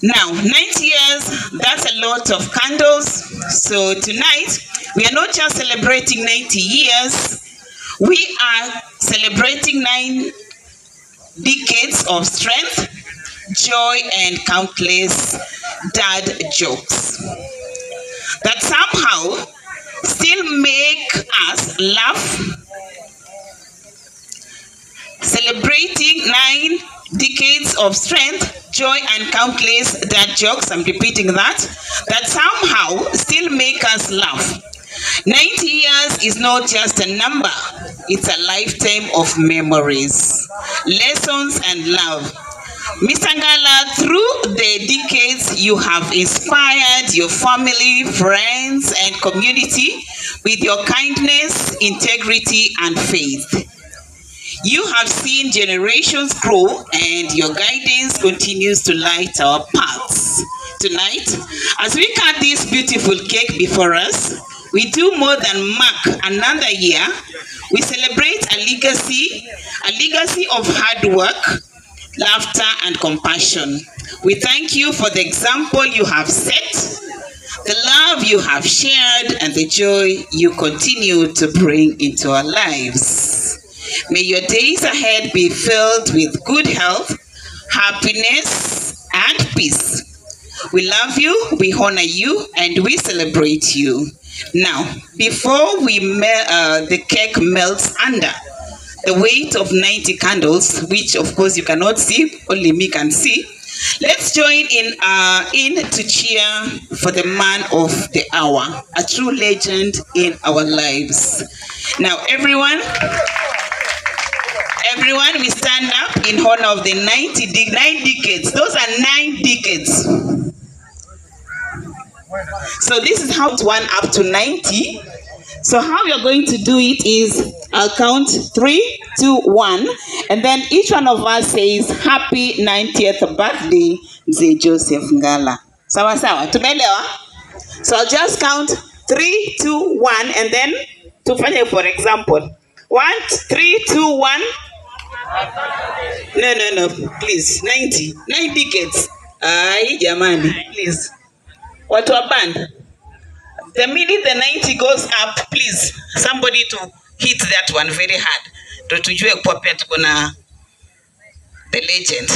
[SPEAKER 17] Now, 90 years, that's a lot of candles. So tonight, we are not just celebrating 90 years, we are celebrating 9 decades of strength, joy, and countless dad jokes that somehow still make us laugh. Celebrating 9 decades of strength, joy, and countless dad jokes, I'm repeating that somehow still make us laugh. 90 years is not just a number, it's a lifetime of memories, lessons, and love. Mr. Ngala, through the decades, you have inspired your family, friends, and community with your kindness, integrity, and faith. You have seen generations grow, and your guidance continues to light our paths. Tonight, as we cut this beautiful cake before us, we do more than mark another year. We celebrate a legacy of hard work, laughter, and compassion. We thank you for the example you have set, the love you have shared, and the joy you continue to bring into our lives. May your days ahead be filled with good health, happiness, and peace. We love you, we honor you, and we celebrate you. Now, before the cake melts under the weight of 90 candles, which of course you cannot see, only me can see, let's join in to cheer for the man of the hour, a true legend in our lives. Now, everyone, we stand up in honor of the 9 decades. Those are 9 decades. So this is how to 1 up to 90. So how we are going to do it is, I'll count 3, 2, 1. And then each one of us says, happy 90th birthday, Mzee Joseph Ngala. Sawa sawa, tumeelewa? So I'll just count 3, 2, 1, and then tufanye for example. 1, 3, 2, 1. No, please. 90 kids. Ay, jamani, please. Watu wa band. The minute the 90 goes up, please, somebody to hit that one very hard. To tujue kwa pia tuko na the legend.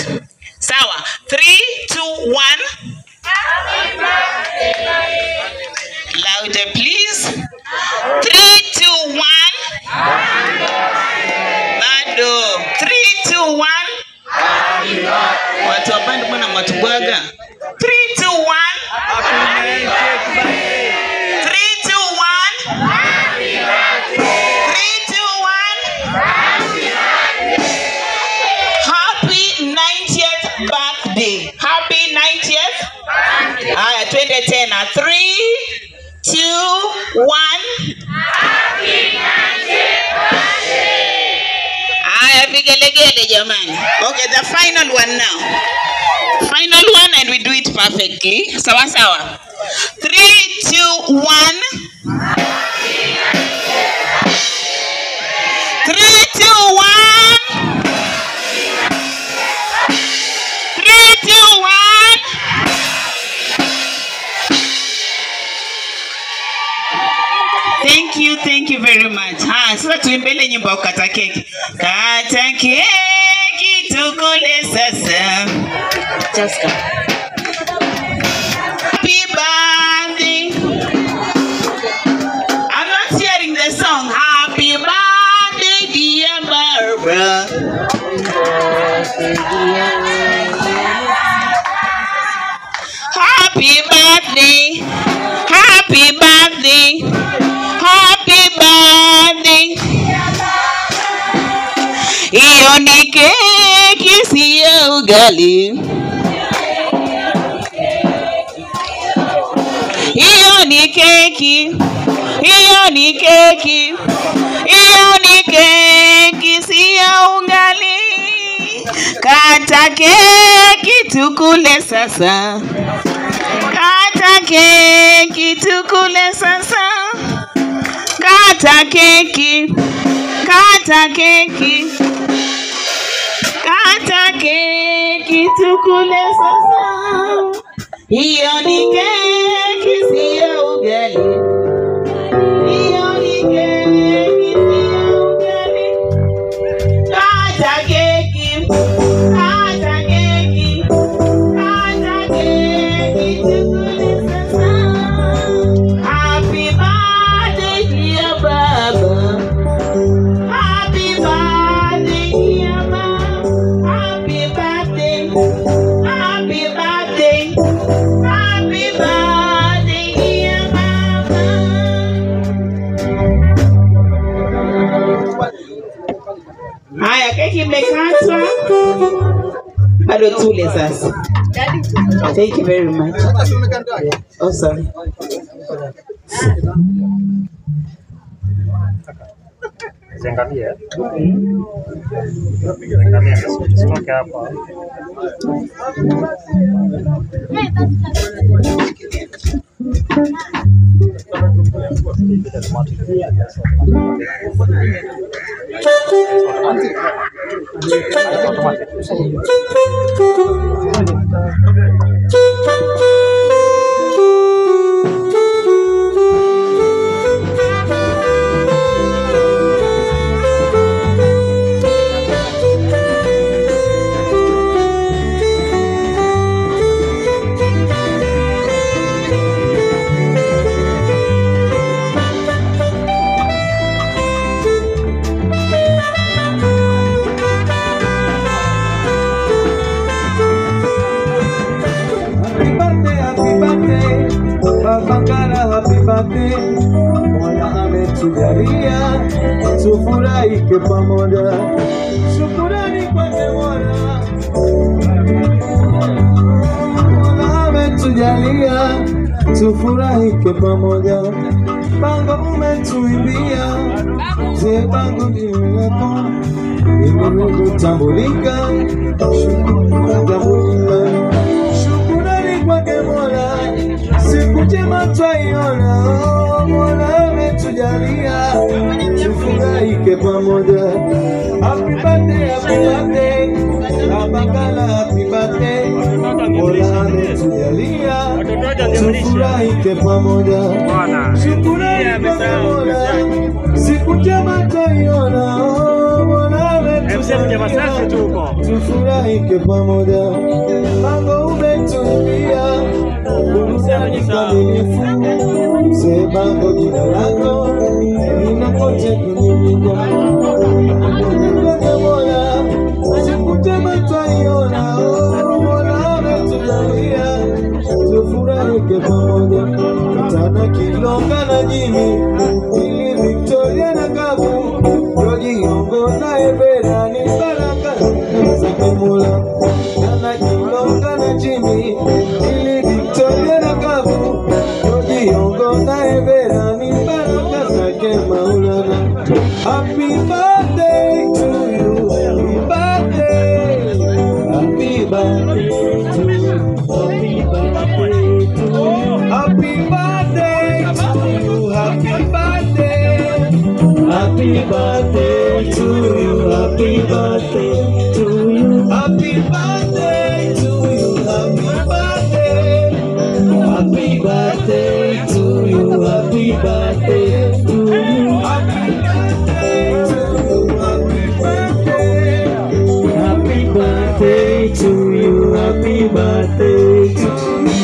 [SPEAKER 17] Sawa. 3, 2, 1. Happy birthday. Louder, please. 3, 2, 1. Happy birthday. Bado. 3, 2, 1. Happy birthday. Watu wa band mbona mwatubwaga? 3, 2, 1. Happy birthday. 3, 2, 1. Happy birthday. 3, 2, 1. Happy birthday. Happy 90th birthday. Happy 90th. Aya, twende tena. 3, 2, 1. Happy 90th birthday. Aya, vigelegele jamani. Okay, the final one now. Final one, and we do it perfectly. Sawa sawa. 3, 2, 1. 3, 2, 1. 3, 2, 1. Thank you very much. Sasa tuimbele nyimbo ya kukata keki. Kata keki tukule sasa. Just go. Happy birthday. I'm not hearing the song. Happy birthday, dear Barbara. Happy birthday. Happy birthday. Happy birthday. Iyo ni keki siyo ugali. Iyo ni keki. Iyo ni keki. Iyo ni keki siyo ugali. Kata keki tukule sasa. Kata keki tukule sasa. Kata keki. Kata keki. Kata keki tukule sasa. Hiyo ni keki siyo ugali. Hiyo ni keki siyo ugali. Kata keki. Kata keki. Kata keki tukule sasa. Happy birthday dear Baba. Happy birthday dear Baba. Happy birthday. Happy birthday. Happy birthday dear Baba. Haya, keki imekatwa. Bado tule sasa. Thank you very much. Oh, sorry.
[SPEAKER 18] Ziangalie. Ziangalie simoke hapa.
[SPEAKER 1] Mola ametujalia tufurahike pamoja, shukrani kwake Mola. Mola ametujalia tufurahike pamoja, Bango umetuimbia, mzee bango niwepo, imerugu tambulika, shukrani kwake Mola, siku njema twaiona, Mola ametujalia, tufurahike pamoja. Happy birthday, happy birthday, Abakala, happy birthday, Mola ametujalia, tufurahike pamoja. Shukrani kwake Mola, siku njema twaiona, Mola ametujalia, tufurahike pamoja. Bango umetuimbia, burudani kamilifu, mzee bango jina lako linakote kwenye nyimbo. Mola siku njema twaiona, Mola ametujalia, tufurahike pamoja. Katana Kilonga na Jimmy, ili Victoria na Kabu, Roji Yongo na Ebera ni baraka zake Mola. Katana Kilonga na Jimmy, ili Victoria na Kabu, Roji Yongo na Ebera ni baraka zake Maulana. Happy birthday to you, happy birthday, happy birthday to you, happy birthday to you, happy birthday to you, happy birthday, happy birthday to you, happy birthday to you, happy birthday to you, happy birthday, happy birthday to you, happy birthday to you, happy birthday to you, happy birthday, happy birthday to you, happy birthday to you.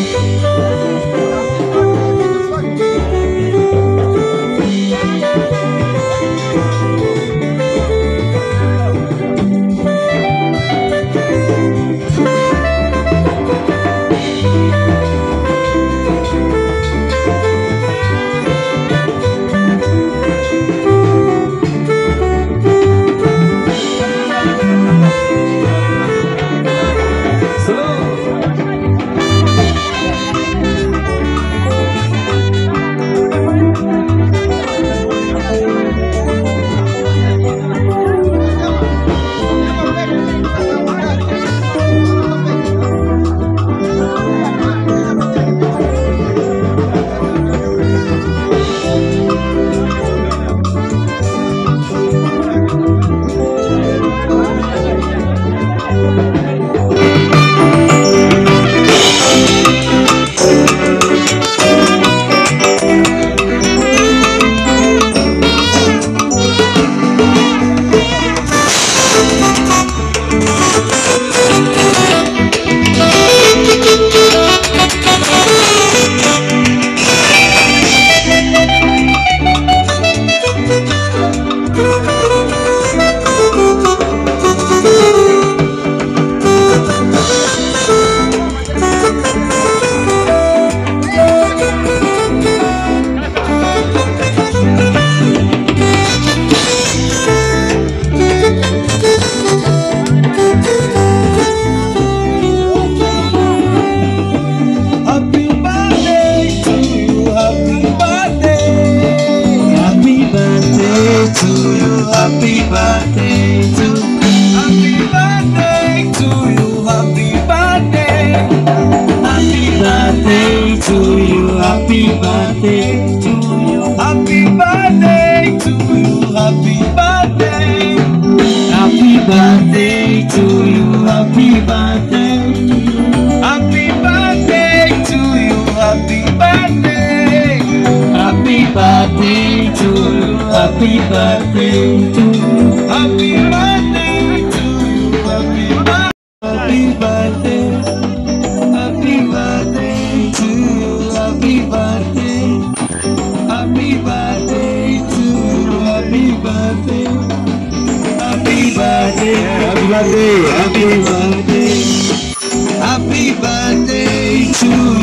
[SPEAKER 1] Happy birthday to you. Happy birthday to you. Happy birthday. Happy birthday to you. Happy birthday to you. Happy birthday to you. Happy birthday. Happy birthday to you. Happy birthday. Happy birthday to you. Happy birthday. Happy birthday to you. Happy birthday to you. Happy birthday to you. Happy birthday. Happy birthday to you. Happy birthday. Happy birthday to you. Happy birthday. Happy birthday. Happy birthday. Happy birthday. Happy birthday to you.